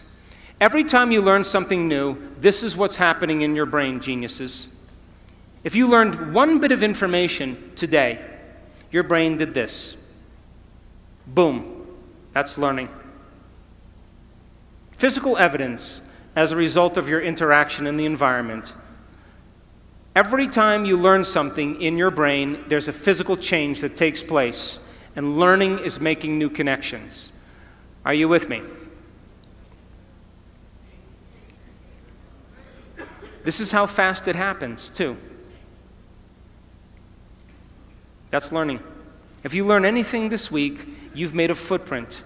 Every time you learn something new, this is what's happening in your brain, geniuses. If you learned one bit of information today, your brain did this. Boom. That's learning. Physical evidence, as a result of your interaction in the environment. Every time you learn something in your brain, there's a physical change that takes place, and learning is making new connections. Are you with me? This is how fast it happens, too. That's learning. If you learn anything this week, you've made a footprint.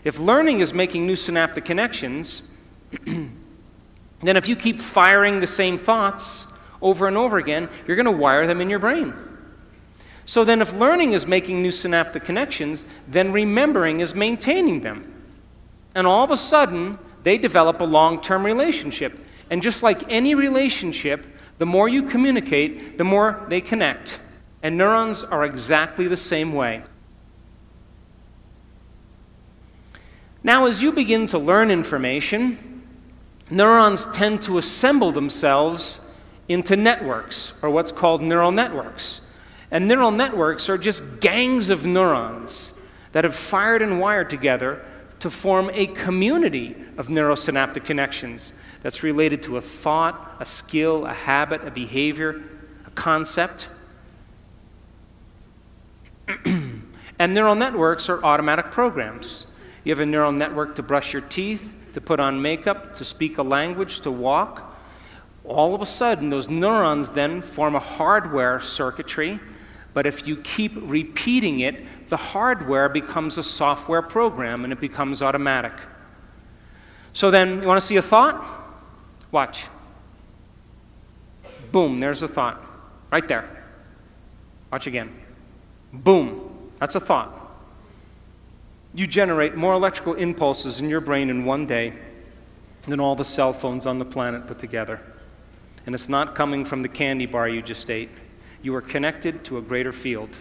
If learning is making new synaptic connections, then if you keep firing the same thoughts over and over again, you're going to wire them in your brain. So then if learning is making new synaptic connections, then remembering is maintaining them. And all of a sudden, they develop a long-term relationship. And just like any relationship, the more you communicate, the more they connect. And neurons are exactly the same way. Now, as you begin to learn information, neurons tend to assemble themselves into networks, or what's called neural networks. And neural networks are just gangs of neurons that have fired and wired together to form a community of neurosynaptic connections that's related to a thought, a skill, a habit, a behavior, a concept. And neural networks are automatic programs. You have a neural network to brush your teeth, to put on makeup, to speak a language, to walk. All of a sudden, those neurons then form a hardware circuitry, but if you keep repeating it, the hardware becomes a software program and it becomes automatic. So then, you want to see a thought? Watch. Boom, there's a thought. Right there. Watch again. Boom, that's a thought. You generate more electrical impulses in your brain in one day than all the cell phones on the planet put together. And it's not coming from the candy bar you just ate. You are connected to a greater field.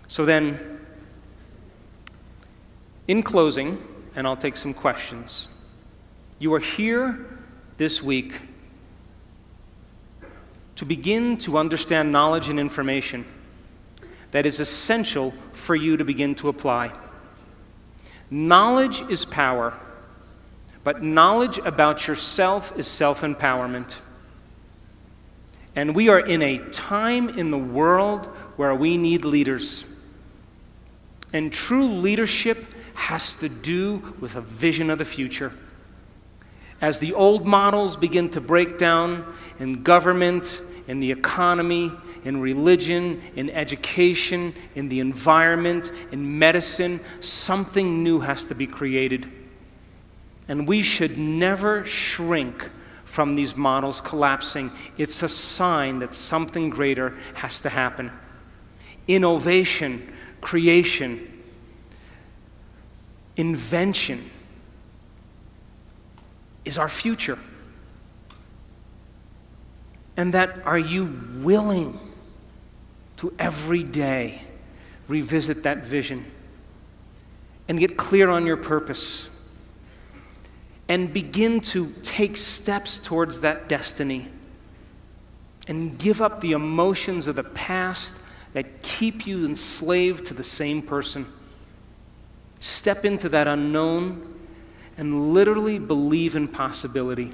So then, in closing, and I'll take some questions, you are here this week to begin to understand knowledge and information that is essential for you to begin to apply. Knowledge is power, but knowledge about yourself is self-empowerment. And we are in a time in the world where we need leaders. And true leadership has to do with a vision of the future. As the old models begin to break down in government, in the economy, in religion, in education, in the environment, in medicine, something new has to be created. And we should never shrink from these models collapsing. It's a sign that something greater has to happen. Innovation, creation, invention is our future. And that, are you willing to every day revisit that vision and get clear on your purpose and begin to take steps towards that destiny and give up the emotions of the past that keep you enslaved to the same person? Step into that unknown and literally believe in possibility.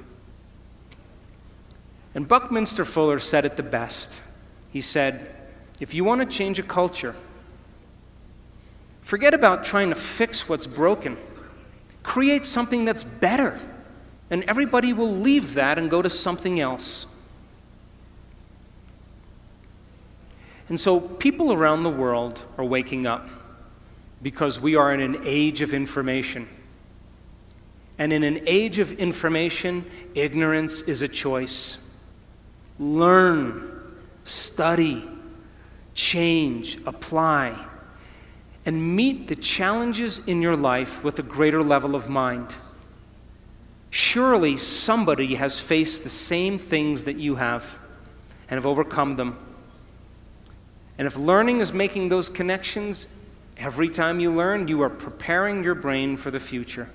And Buckminster Fuller said it the best. He said, if you want to change a culture, forget about trying to fix what's broken. Create something that's better, and everybody will leave that and go to something else. And so people around the world are waking up because we are in an age of information. And in an age of information, ignorance is a choice. Learn, study, change, apply, and meet the challenges in your life with a greater level of mind. Surely somebody has faced the same things that you have and have overcome them. And if learning is making those connections, every time you learn, you are preparing your brain for the future.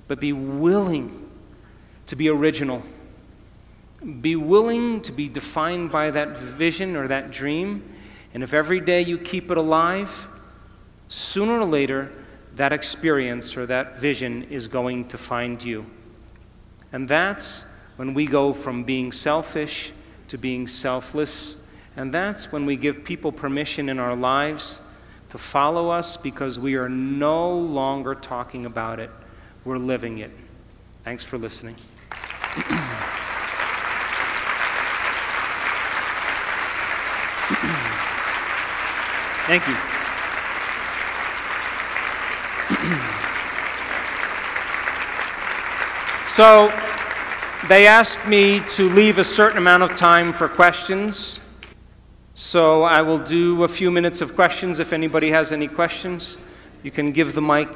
But be willing to be original. Be willing to be defined by that vision or that dream. And if every day you keep it alive, sooner or later, that experience or that vision is going to find you. And that's when we go from being selfish to being selfless. And that's when we give people permission in our lives to follow us because we are no longer talking about it. We're living it. Thanks for listening. Thank you. So, they asked me to leave a certain amount of time for questions. So I will do a few minutes of questions. If anybody has any questions, you can give the mic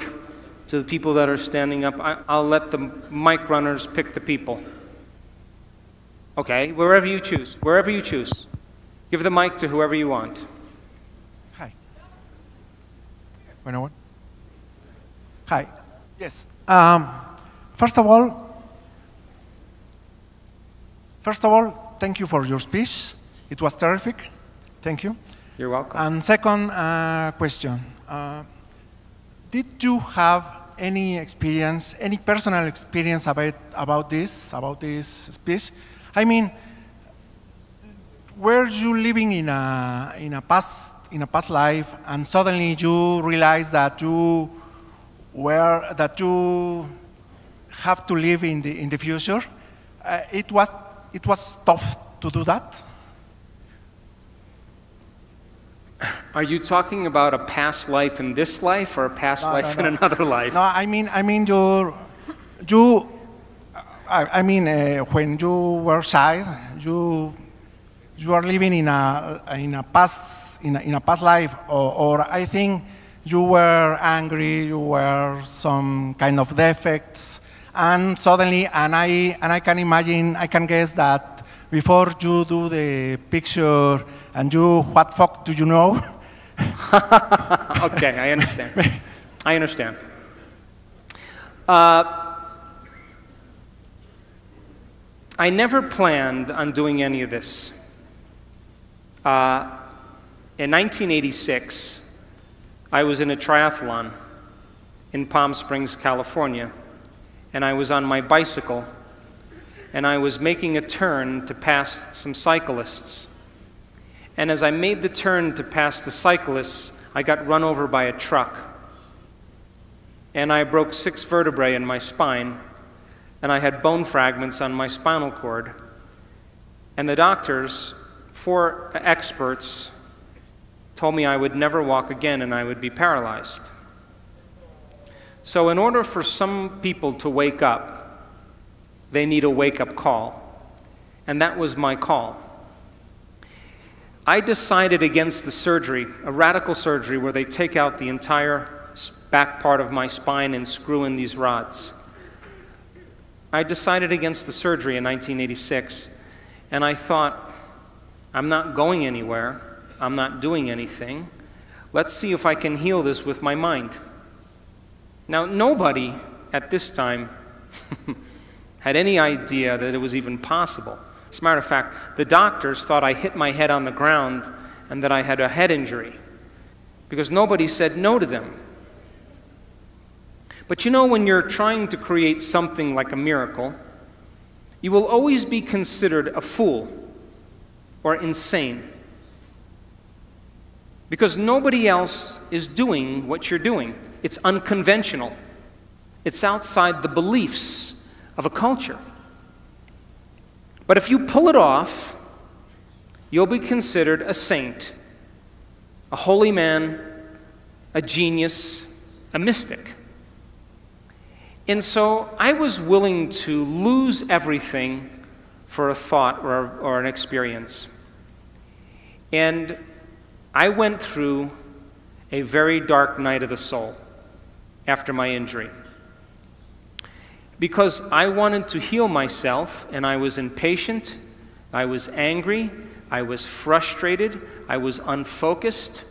to the people that are standing up. I'll let the mic runners pick the people. Okay, wherever you choose. Wherever you choose. Give the mic to whoever you want. Hi. Bueno. Hi. Yes. First of all, thank you for your speech. It was terrific. Thank you. You're welcome. And second question. Did you have any experience, any personal experience about this speech? I mean, were you living in a past life, and suddenly you realized that you have to live in the future? It was tough to do that. Are you talking about a past life in this life or a past life in another life? No, I mean when you were child, you are living in a past life, or I think you were angry, you were some kind of defects, and suddenly, and I can imagine, I can guess that before you do the picture, and you, what fuck do you know? Okay, I understand. I understand. I never planned on doing any of this. In 1986, I was in a triathlon in Palm Springs, California, and I was on my bicycle, and I was making a turn to pass some cyclists. And as I made the turn to pass the cyclists, I got run over by a truck. And I broke 6 vertebrae in my spine, and I had bone fragments on my spinal cord. And the doctors, 4 experts, told me I would never walk again and I would be paralyzed. So in order for some people to wake up, they need a wake-up call. And that was my call. I decided against the surgery, a radical surgery where they take out the entire back part of my spine and screw in these rods. I decided against the surgery in 1986, and I thought, I'm not going anywhere, I'm not doing anything. Let's see if I can heal this with my mind. Now, nobody at this time had any idea that it was even possible. As a matter of fact, the doctors thought I hit my head on the ground and that I had a head injury, because nobody said no to them. But you know, when you're trying to create something like a miracle, you will always be considered a fool or insane, because nobody else is doing what you're doing. It's unconventional. It's outside the beliefs of a culture. But if you pull it off, you'll be considered a saint, a holy man, a genius, a mystic. And so I was willing to lose everything for a thought or an experience. And I went through a very dark night of the soul after my injury, because I wanted to heal myself, and I was impatient, I was angry, I was frustrated, I was unfocused,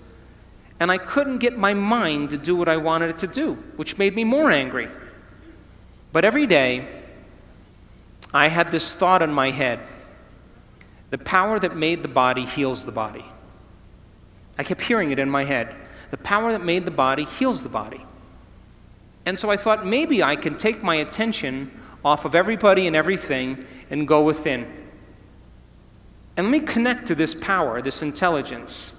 and I couldn't get my mind to do what I wanted it to do, which made me more angry. But every day, I had this thought in my head: the power that made the body heals the body. I kept hearing it in my head. The power that made the body heals the body. And so I thought, maybe I can take my attention off of everybody and everything and go within. And let me connect to this power, this intelligence,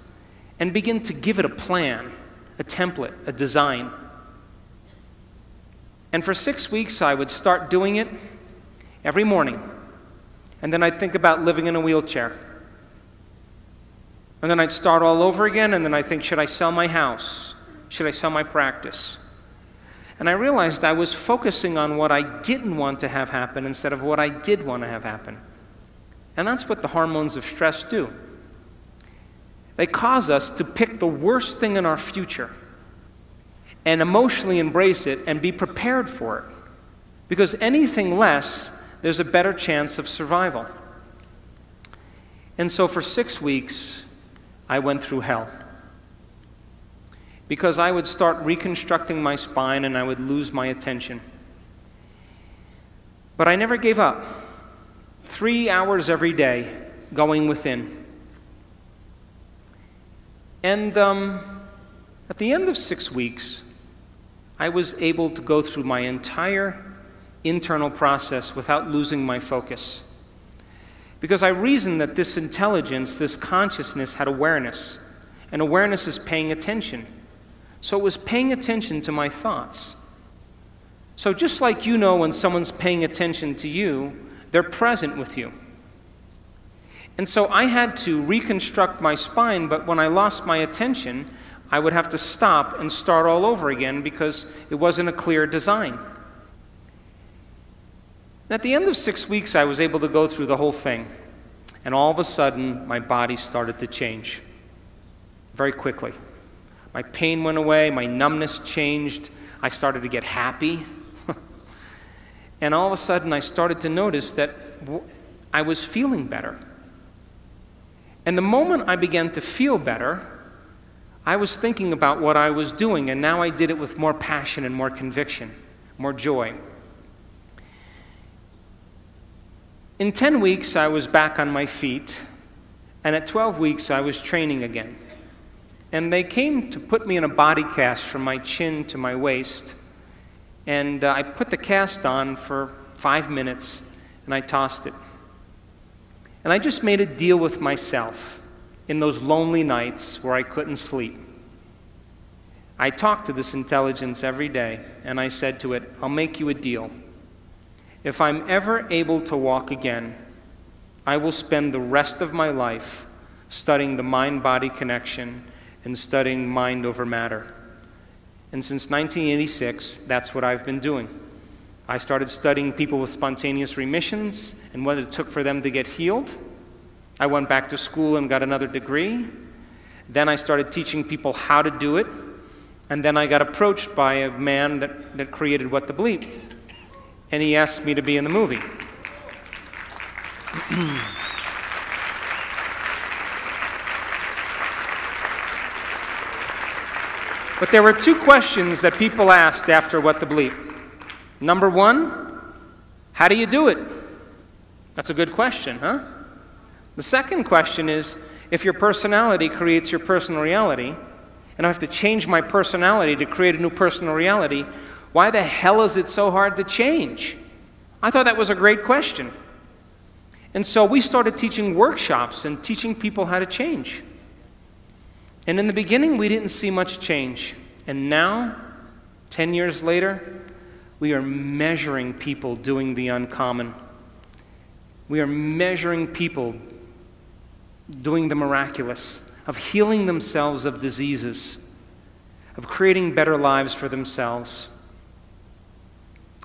and begin to give it a plan, a template, a design. And for 6 weeks, I would start doing it every morning. And then I'd think about living in a wheelchair. And then I'd start all over again, and then I'd think, should I sell my house? Should I sell my practice? And I realized I was focusing on what I didn't want to have happen instead of what I did want to have happen. And that's what the hormones of stress do. They cause us to pick the worst thing in our future and emotionally embrace it and be prepared for it. Because anything less, there's a better chance of survival. And so for 6 weeks, I went through hell. Because I would start reconstructing my spine and I would lose my attention. But I never gave up. 3 hours every day going within. And at the end of 6 weeks, I was able to go through my entire internal process without losing my focus. Because I reasoned that this intelligence, this consciousness had awareness. And awareness is paying attention. So it was paying attention to my thoughts. So just like you know when someone's paying attention to you, they're present with you. And so I had to reconstruct my spine, but when I lost my attention, I would have to stop and start all over again because it wasn't a clear design. And at the end of 6 weeks, I was able to go through the whole thing. And all of a sudden, my body started to change very quickly. My pain went away, my numbness changed, I started to get happy. And all of a sudden, I started to notice that I was feeling better. And the moment I began to feel better, I was thinking about what I was doing, and now I did it with more passion and more conviction, more joy. In 10 weeks, I was back on my feet, and at 12 weeks, I was training again. And they came to put me in a body cast from my chin to my waist, and I put the cast on for 5 minutes, and I tossed it. And I just made a deal with myself in those lonely nights where I couldn't sleep. I talked to this intelligence every day, and I said to it, I'll make you a deal. If I'm ever able to walk again, I will spend the rest of my life studying the mind-body connection and studying mind over matter. And since 1986, that's what I've been doing. I started studying people with spontaneous remissions and what it took for them to get healed. I went back to school and got another degree. Then I started teaching people how to do it. And then I got approached by a man that created What the Bleep. And he asked me to be in the movie. But there were 2 questions that people asked after What the Bleep. Number 1, how do you do it? That's a good question, huh? The second question is, if your personality creates your personal reality, and I have to change my personality to create a new personal reality, why the hell is it so hard to change? I thought that was a great question. And so we started teaching workshops and teaching people how to change. And in the beginning, we didn't see much change. And now, 10 years later, we are measuring people doing the uncommon. We are measuring people doing the miraculous, of healing themselves of diseases, of creating better lives for themselves.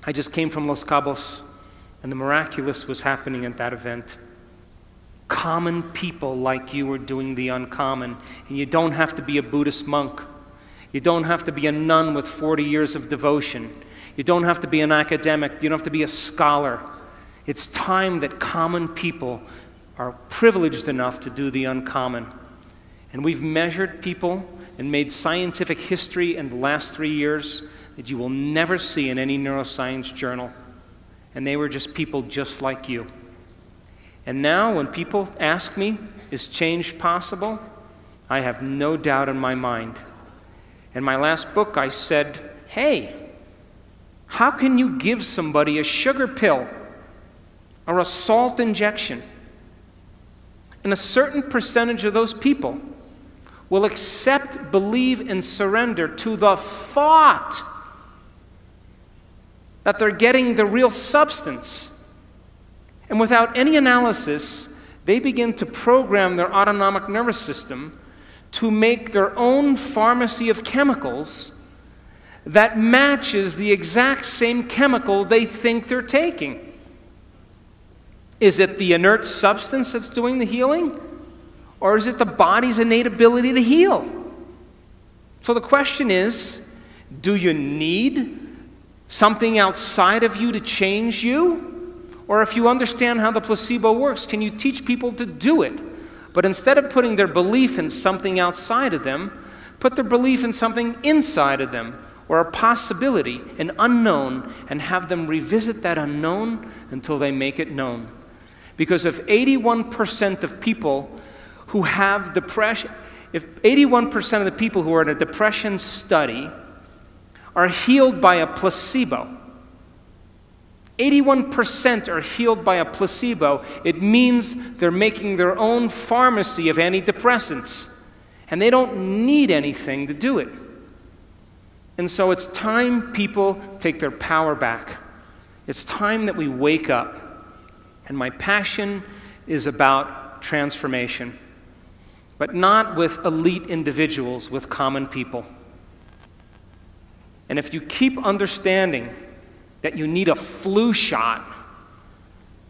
I just came from Los Cabos, and the miraculous was happening at that event. Common people like you are doing the uncommon, and you don't have to be a Buddhist monk. You don't have to be a nun with 40 years of devotion. You don't have to be an academic. You don't have to be a scholar. It's time that common people are privileged enough to do the uncommon. And we've measured people and made scientific history in the last 3 years that you will never see in any neuroscience journal. And they were just people just like you. And now when people ask me, is change possible? I have no doubt in my mind. In my last book, I said, hey, How can you give somebody a sugar pill or a salt injection, and a certain percentage of those people will accept, believe, and surrender to the thought that they're getting the real substance, and without any analysis, they begin to program their autonomic nervous system to make their own pharmacy of chemicals that matches the exact same chemical they think they're taking. Is it the inert substance that's doing the healing? Or is it the body's innate ability to heal? So the question is, do you need something outside of you to change you? Or if you understand how the placebo works, can you teach people to do it? But instead of putting their belief in something outside of them, put their belief in something inside of them, or a possibility, an unknown, and have them revisit that unknown until they make it known. Because if 81% of people who have depression, if 81% of the people who are in a depression study are healed by a placebo, 81% are healed by a placebo, it means they're making their own pharmacy of antidepressants. And they don't need anything to do it. And so it's time people take their power back. It's time that we wake up. And my passion is about transformation, but not with elite individuals, with common people. And if you keep understanding that you need a flu shot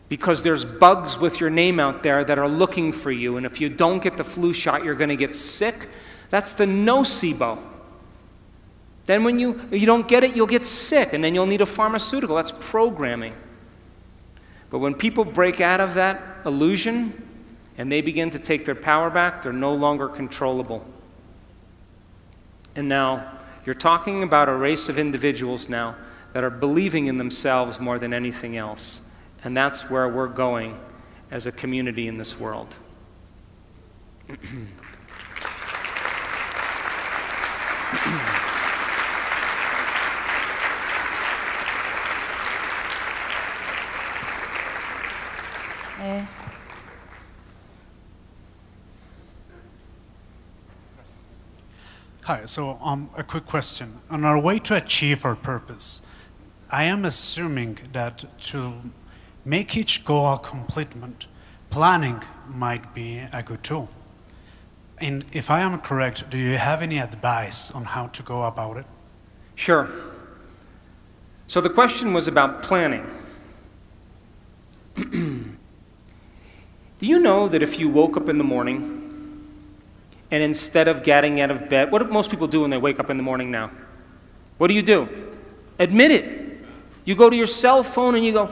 because there's bugs with your name out there that are looking for you, and if you don't get the flu shot, you're going to get sick, that's the nocebo. Then when you don't get it, you'll get sick, and then you'll need a pharmaceutical. That's programming. But when people break out of that illusion and they begin to take their power back, they're no longer controllable. And now, you're talking about a race of individuals now that are believing in themselves more than anything else. And that's where we're going as a community in this world. Hi, so a quick question. On our way to achieve our purpose, I am assuming that to make each goal a completement, planning might be a good tool. And if I am correct, do you have any advice on how to go about it? Sure. So the question was about planning. Do you know that if you woke up in the morning and instead of getting out of bed, what do most people do when they wake up in the morning now? What do? Admit it. You go to your cell phone and you go,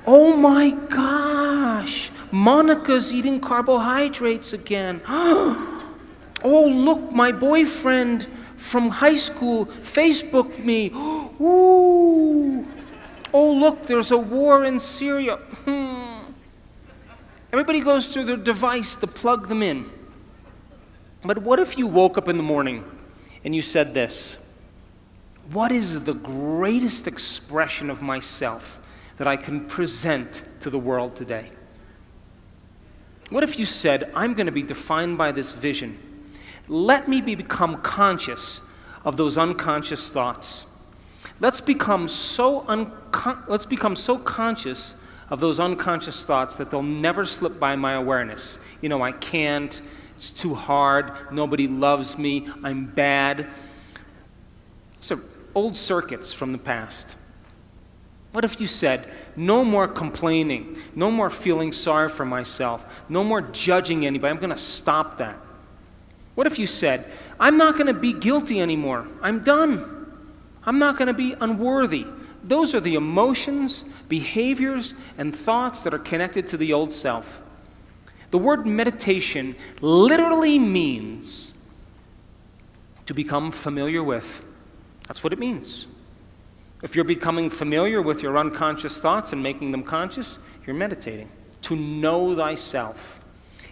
oh my gosh, Monica's eating carbohydrates again. Oh, look, my boyfriend from high school Facebooked me. Ooh. Oh, look, there's a war in Syria. Everybody goes through their device to plug them in. But what if you woke up in the morning and you said this: what is the greatest expression of myself that I can present to the world today? What if you said, I'm going to be defined by this vision. Let me become conscious of those unconscious thoughts. Let's become so conscious of those unconscious thoughts that they'll never slip by my awareness. You know, I can't, it's too hard, nobody loves me, I'm bad. So, old circuits from the past. What if you said, no more complaining, no more feeling sorry for myself, no more judging anybody, I'm going to stop that. What if you said, I'm not going to be guilty anymore, I'm done. I'm not going to be unworthy. Those are the emotions, behaviors, and thoughts that are connected to the old self. The word meditation literally means to become familiar with. That's what it means. If you're becoming familiar with your unconscious thoughts and making them conscious, you're meditating. To know thyself.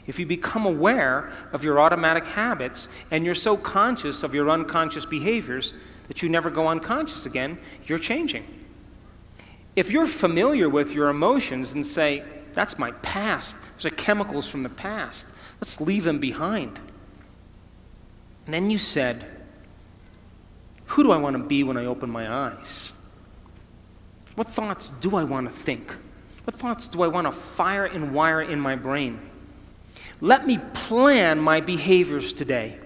If you become aware of your automatic habits and you're so conscious of your unconscious behaviors that you never go unconscious again, you're changing. If you're familiar with your emotions and say, that's my past, those are chemicals from the past, let's leave them behind. And then you said, who do I want to be when I open my eyes? What thoughts do I want to think? What thoughts do I want to fire and wire in my brain? Let me plan my behaviors today.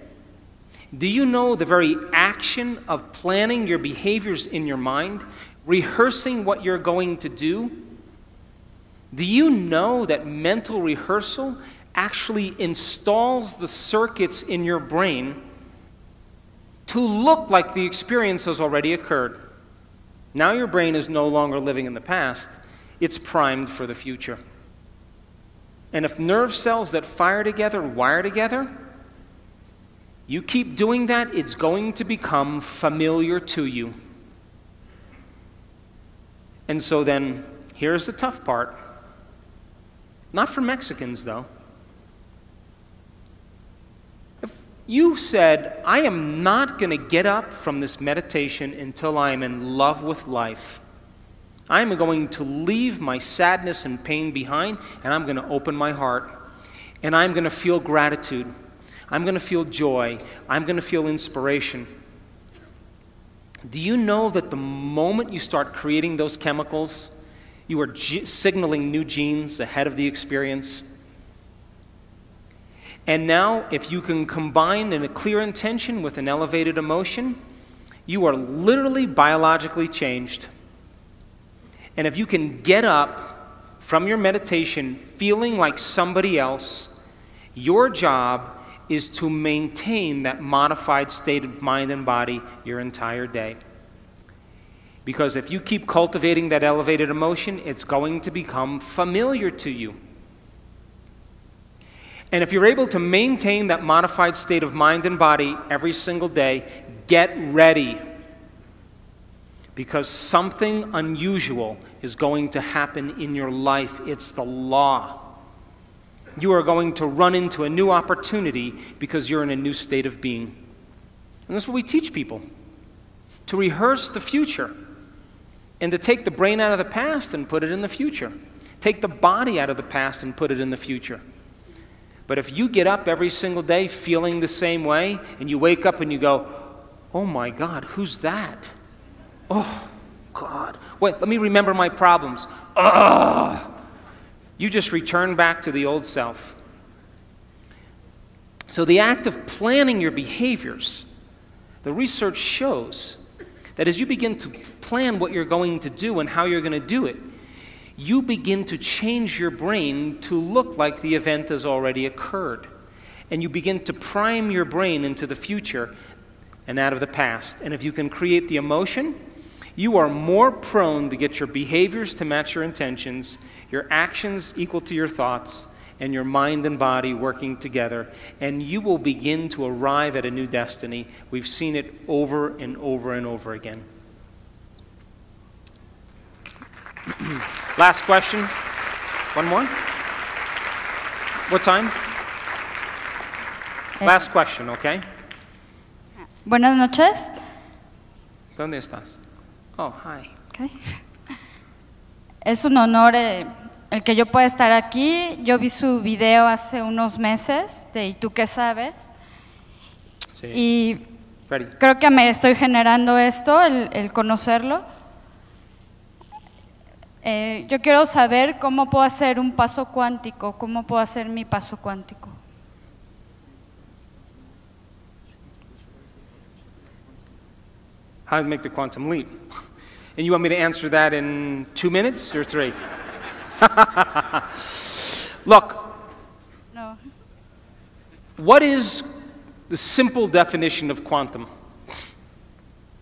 Do you know the very action of planning your behaviors in your mind, rehearsing what you're going to do? Do you know that mental rehearsal actually installs the circuits in your brain to look like the experience has already occurred? Now your brain is no longer living in the past, it's primed for the future. And if nerve cells that fire together wire together, you keep doing that, it's going to become familiar to you. And so then, here's the tough part. Not for Mexicans, though. If you said, I am not going to get up from this meditation until I am in love with life. I am going to leave my sadness and pain behind, and I'm going to open my heart, and I'm going to feel gratitude. I'm going to feel joy. I'm going to feel inspiration. Do you know that the moment you start creating those chemicals, you are signaling new genes ahead of the experience? And now, if you can combine a clear intention with an elevated emotion, you are literally biologically changed. And if you can get up from your meditation feeling like somebody else, your job is to maintain that modified state of mind and body your entire day. Because if you keep cultivating that elevated emotion, it's going to become familiar to you. And if you're able to maintain that modified state of mind and body every single day, get ready. Because something unusual is going to happen in your life. It's the law. You are going to run into a new opportunity because you're in a new state of being. And that's what we teach people. To rehearse the future. And to take the brain out of the past and put it in the future. Take the body out of the past and put it in the future. But if you get up every single day feeling the same way, and you wake up and you go, oh my God, who's that? Oh, God. Wait, let me remember my problems. Ugh. You just return back to the old self. So the act of planning your behaviors, the research shows that as you begin to plan what you're going to do and how you're going to do it, you begin to change your brain to look like the event has already occurred. And you begin to prime your brain into the future and out of the past. And if you can create the emotion, you are more prone to get your behaviors to match your intentions, your actions equal to your thoughts, and your mind and body working together, and you will begin to arrive at a new destiny. We've seen it over and over and over again. Last question. One more? What time? Last question, okay? Buenas noches. ¿Dónde estás? Oh, hi. Okay. Es un honor el que yo pueda estar aquí. Yo vi su video hace unos meses de ¿Y tú qué sabes? Sí. Y Ready. creo que me estoy generando esto, el conocerlo. Yo quiero saber cómo puedo hacer un paso cuántico, cómo puedo hacer mi paso cuántico. How to make the quantum leap. And you want me to answer that in 2 minutes or 3? Look, No. what is the simple definition of quantum?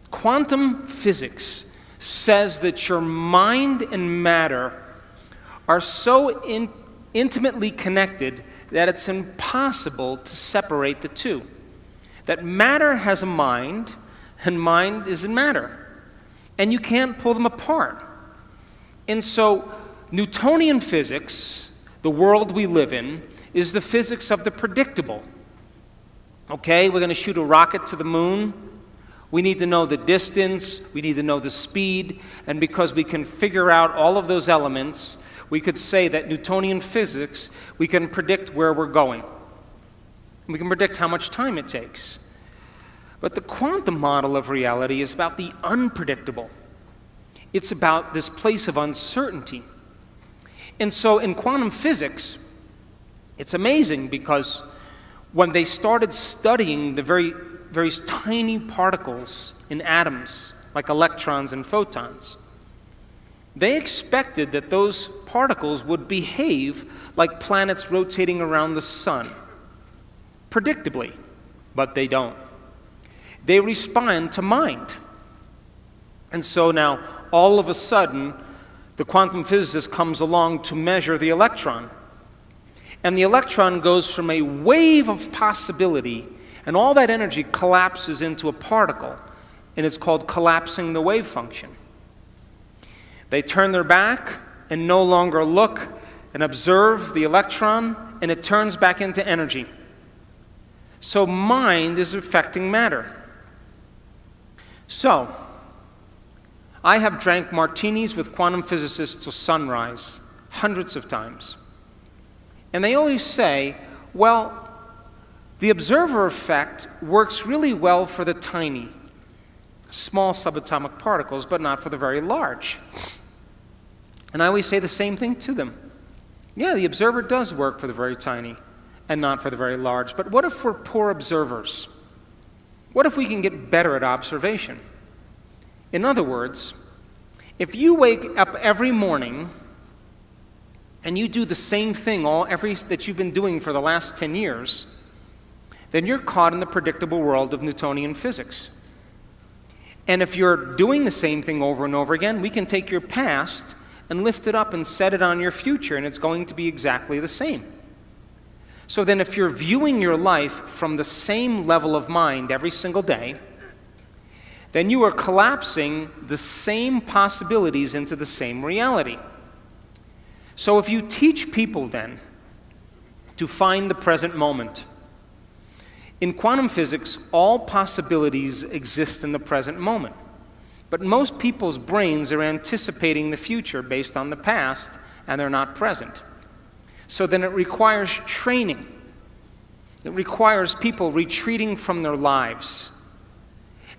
Quantum physics says that your mind and matter are so intimately connected that it's impossible to separate the two. That matter has a mind, and mind is in matter. And you can't pull them apart. And so, Newtonian physics, the world we live in, is the physics of the predictable. Okay, we're going to shoot a rocket to the moon. We need to know the distance, we need to know the speed, and because we can figure out all of those elements, we could say that Newtonian physics, we can predict where we're going. We can predict how much time it takes. But the quantum model of reality is about the unpredictable. It's about this place of uncertainty. And so in quantum physics, it's amazing because when they started studying the very tiny particles in atoms, like electrons and photons, they expected that those particles would behave like planets rotating around the sun, predictably, but they don't. They respond to mind. And so now, all of a sudden, the quantum physicist comes along to measure the electron. And the electron goes from a wave of possibility, and all that energy collapses into a particle, and it's called collapsing the wave function. They turn their back and no longer look and observe the electron, and it turns back into energy. So mind is affecting matter. So, I have drank martinis with quantum physicists till sunrise, hundreds of times. And they always say, well, the observer effect works really well for the tiny, small subatomic particles, but not for the very large. And I always say the same thing to them. Yeah, the observer does work for the very tiny and not for the very large. But what if we're poor observers? What if we can get better at observation? In other words, if you wake up every morning and you do the same thing that you've been doing for the last 10 years, then you're caught in the predictable world of Newtonian physics. And if you're doing the same thing over and over again, we can take your past and lift it up and set it on your future, and it's going to be exactly the same. So then if you're viewing your life from the same level of mind every single day, then you are collapsing the same possibilities into the same reality. So if you teach people then to find the present moment, in quantum physics, all possibilities exist in the present moment. But most people's brains are anticipating the future based on the past, and they're not present. So then it requires training. It requires people retreating from their lives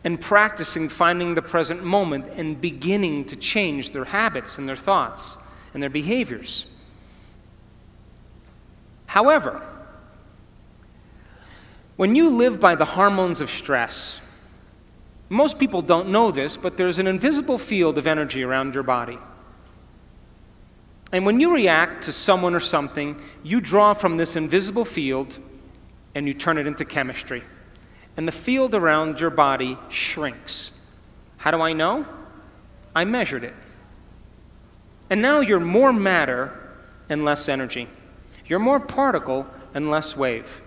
and practicing finding the present moment and beginning to change their habits and their thoughts and their behaviors. However, when you live by the hormones of stress, most people don't know this, but there's an invisible field of energy around your body. And when you react to someone or something, you draw from this invisible field and you turn it into chemistry. And the field around your body shrinks. How do I know? I measured it. And now you're more matter and less energy. You're more particle and less wave.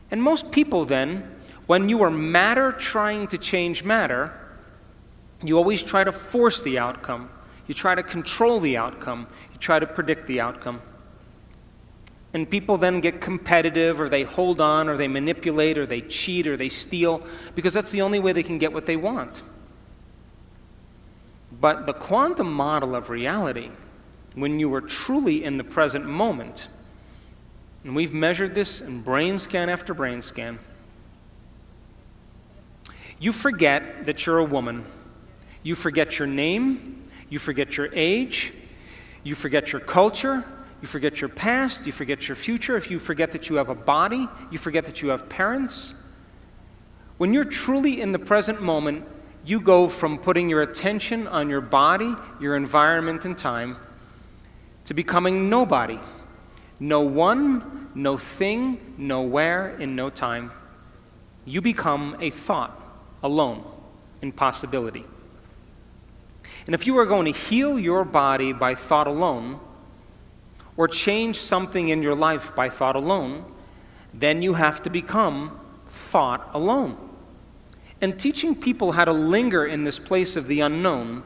And most people then, when you are matter trying to change matter, you always try to force the outcome. You try to control the outcome. You try to predict the outcome. And people then get competitive, or they hold on, or they manipulate, or they cheat, or they steal, because that's the only way they can get what they want. But the quantum model of reality, when you are truly in the present moment, and we've measured this in brain scan after brain scan, you forget that you're a woman. You forget your name. You forget your age. You forget your culture. You forget your past. You forget your future. If you forget that you have a body, you forget that you have parents. When you're truly in the present moment, you go from putting your attention on your body, your environment, and time, to becoming nobody. No one, no thing, nowhere, in no time. You become a thought. Alone, in possibility. And if you are going to heal your body by thought alone, or change something in your life by thought alone, then you have to become thought alone. And teaching people how to linger in this place of the unknown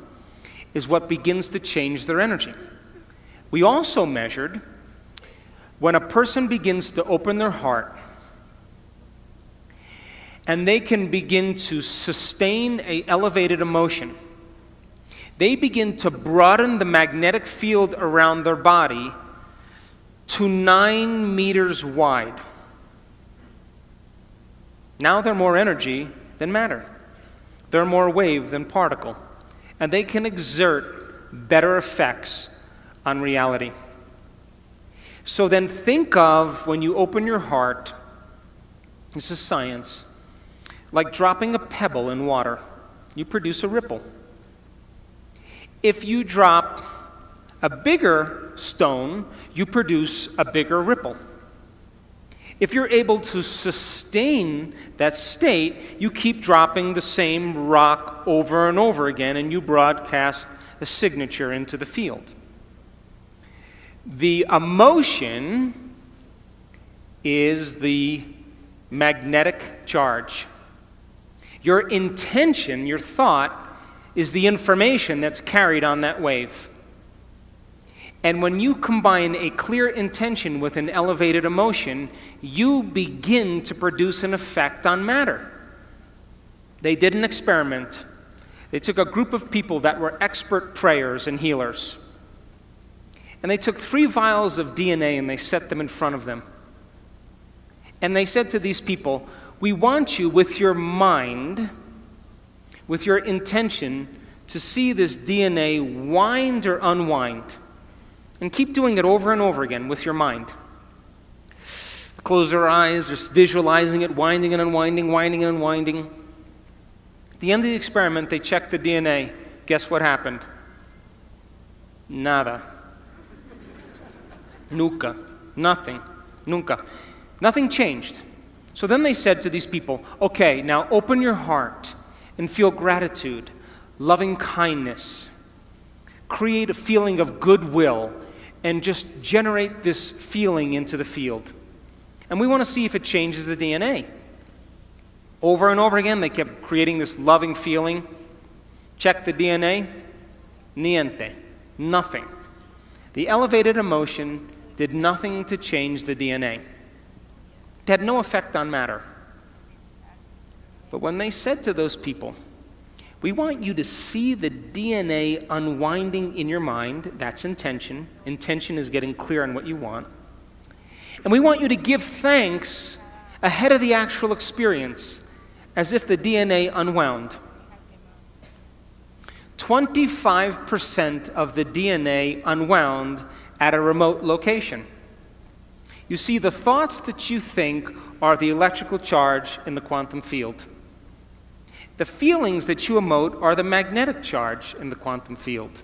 is what begins to change their energy. We also measured when a person begins to open their heart and they can begin to sustain an elevated emotion. They begin to broaden the magnetic field around their body to 9 meters wide. Now they're more energy than matter. They're more wave than particle. And they can exert better effects on reality. So then think of, when you open your heart, this is science, like dropping a pebble in water. You produce a ripple. If you drop a bigger stone, you produce a bigger ripple. If you're able to sustain that state, you keep dropping the same rock over and over again, and you broadcast a signature into the field. The emotion is the magnetic charge. Your intention, your thought, is the information that's carried on that wave. And when you combine a clear intention with an elevated emotion, you begin to produce an effect on matter. They did an experiment. They took a group of people that were expert prayers and healers. And they took 3 vials of DNA and they set them in front of them. And they said to these people, we want you with your mind, with your intention, to see this DNA wind or unwind. And keep doing it over and over again with your mind. Close their eyes, just visualizing it, winding and unwinding, winding and unwinding. At the end of the experiment, they checked the DNA. Guess what happened? Nada. Nunca. Nothing. Nunca. Nothing changed. So then they said to these people, okay, now open your heart and feel gratitude, loving kindness. Create a feeling of goodwill and just generate this feeling into the field. And we want to see if it changes the DNA. Over and over again, they kept creating this loving feeling. Check the DNA. Niente. Nothing. The elevated emotion did nothing to change the DNA. It had no effect on matter. But when they said to those people, we want you to see the DNA unwinding in your mind. That's intention. Intention is getting clear on what you want. And we want you to give thanks ahead of the actual experience, as if the DNA unwound. 25% of the DNA unwound at a remote location. You see, the thoughts that you think are the electrical charge in the quantum field. The feelings that you emote are the magnetic charge in the quantum field.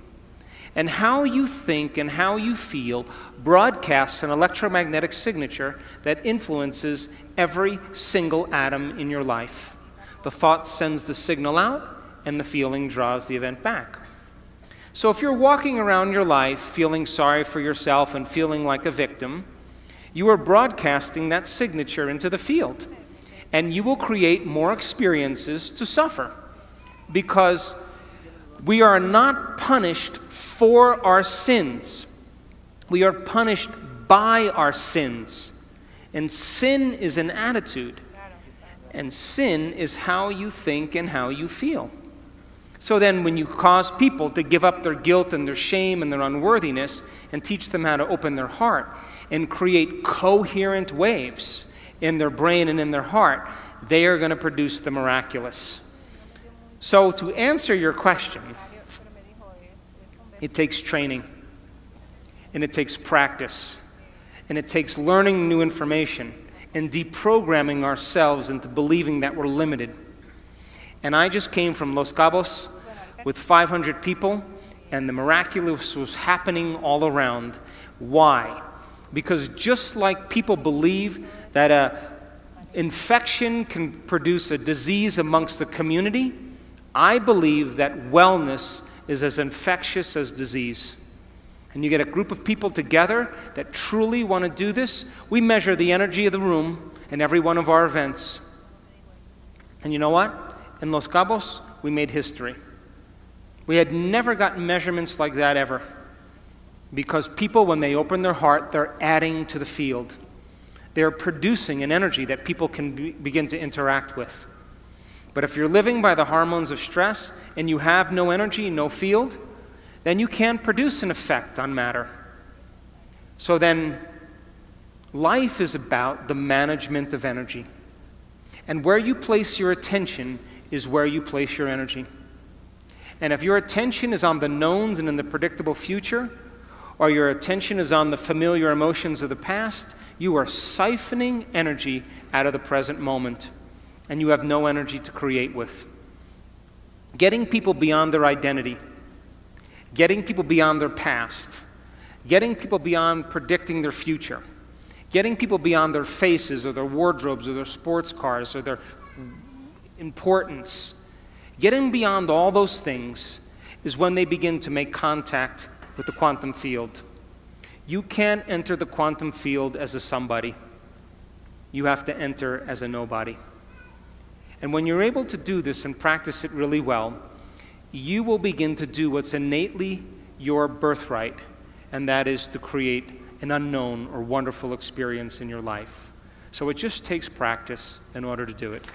And how you think and how you feel broadcasts an electromagnetic signature that influences every single atom in your life. The thought sends the signal out, and the feeling draws the event back. So if you're walking around your life feeling sorry for yourself and feeling like a victim, you are broadcasting that signature into the field. And you will create more experiences to suffer, because we are not punished for our sins. We are punished by our sins. And sin is an attitude. And sin is how you think and how you feel. So then when you cause people to give up their guilt and their shame and their unworthiness and teach them how to open their heart and create coherent waves in their brain and in their heart, they are going to produce the miraculous. So to answer your question, it takes training, and it takes practice, and it takes learning new information and deprogramming ourselves into believing that we're limited. And I just came from Los Cabos with 500 people, and the miraculous was happening all around. Why? Because just like people believe that an infection can produce a disease amongst the community, I believe that wellness is as infectious as disease. And you get a group of people together that truly want to do this. We measure the energy of the room in every one of our events. And you know what? In Los Cabos, we made history. We had never gotten measurements like that ever. Because people, when they open their heart, they're adding to the field. They are producing an energy that people can begin to interact with. But if you're living by the hormones of stress and you have no energy, no field, then you can't produce an effect on matter. So then, life is about the management of energy. And where you place your attention is where you place your energy. And if your attention is on the knowns and in the predictable future, or your attention is on the familiar emotions of the past, you are siphoning energy out of the present moment, and you have no energy to create with. Getting people beyond their identity, getting people beyond their past, getting people beyond predicting their future, getting people beyond their faces or their wardrobes or their sports cars or their importance, getting beyond all those things is when they begin to make contact with the quantum field. You can't enter the quantum field as a somebody. You have to enter as a nobody. And when you're able to do this and practice it really well, you will begin to do what's innately your birthright, and that is to create an unknown or wonderful experience in your life. So it just takes practice in order to do it.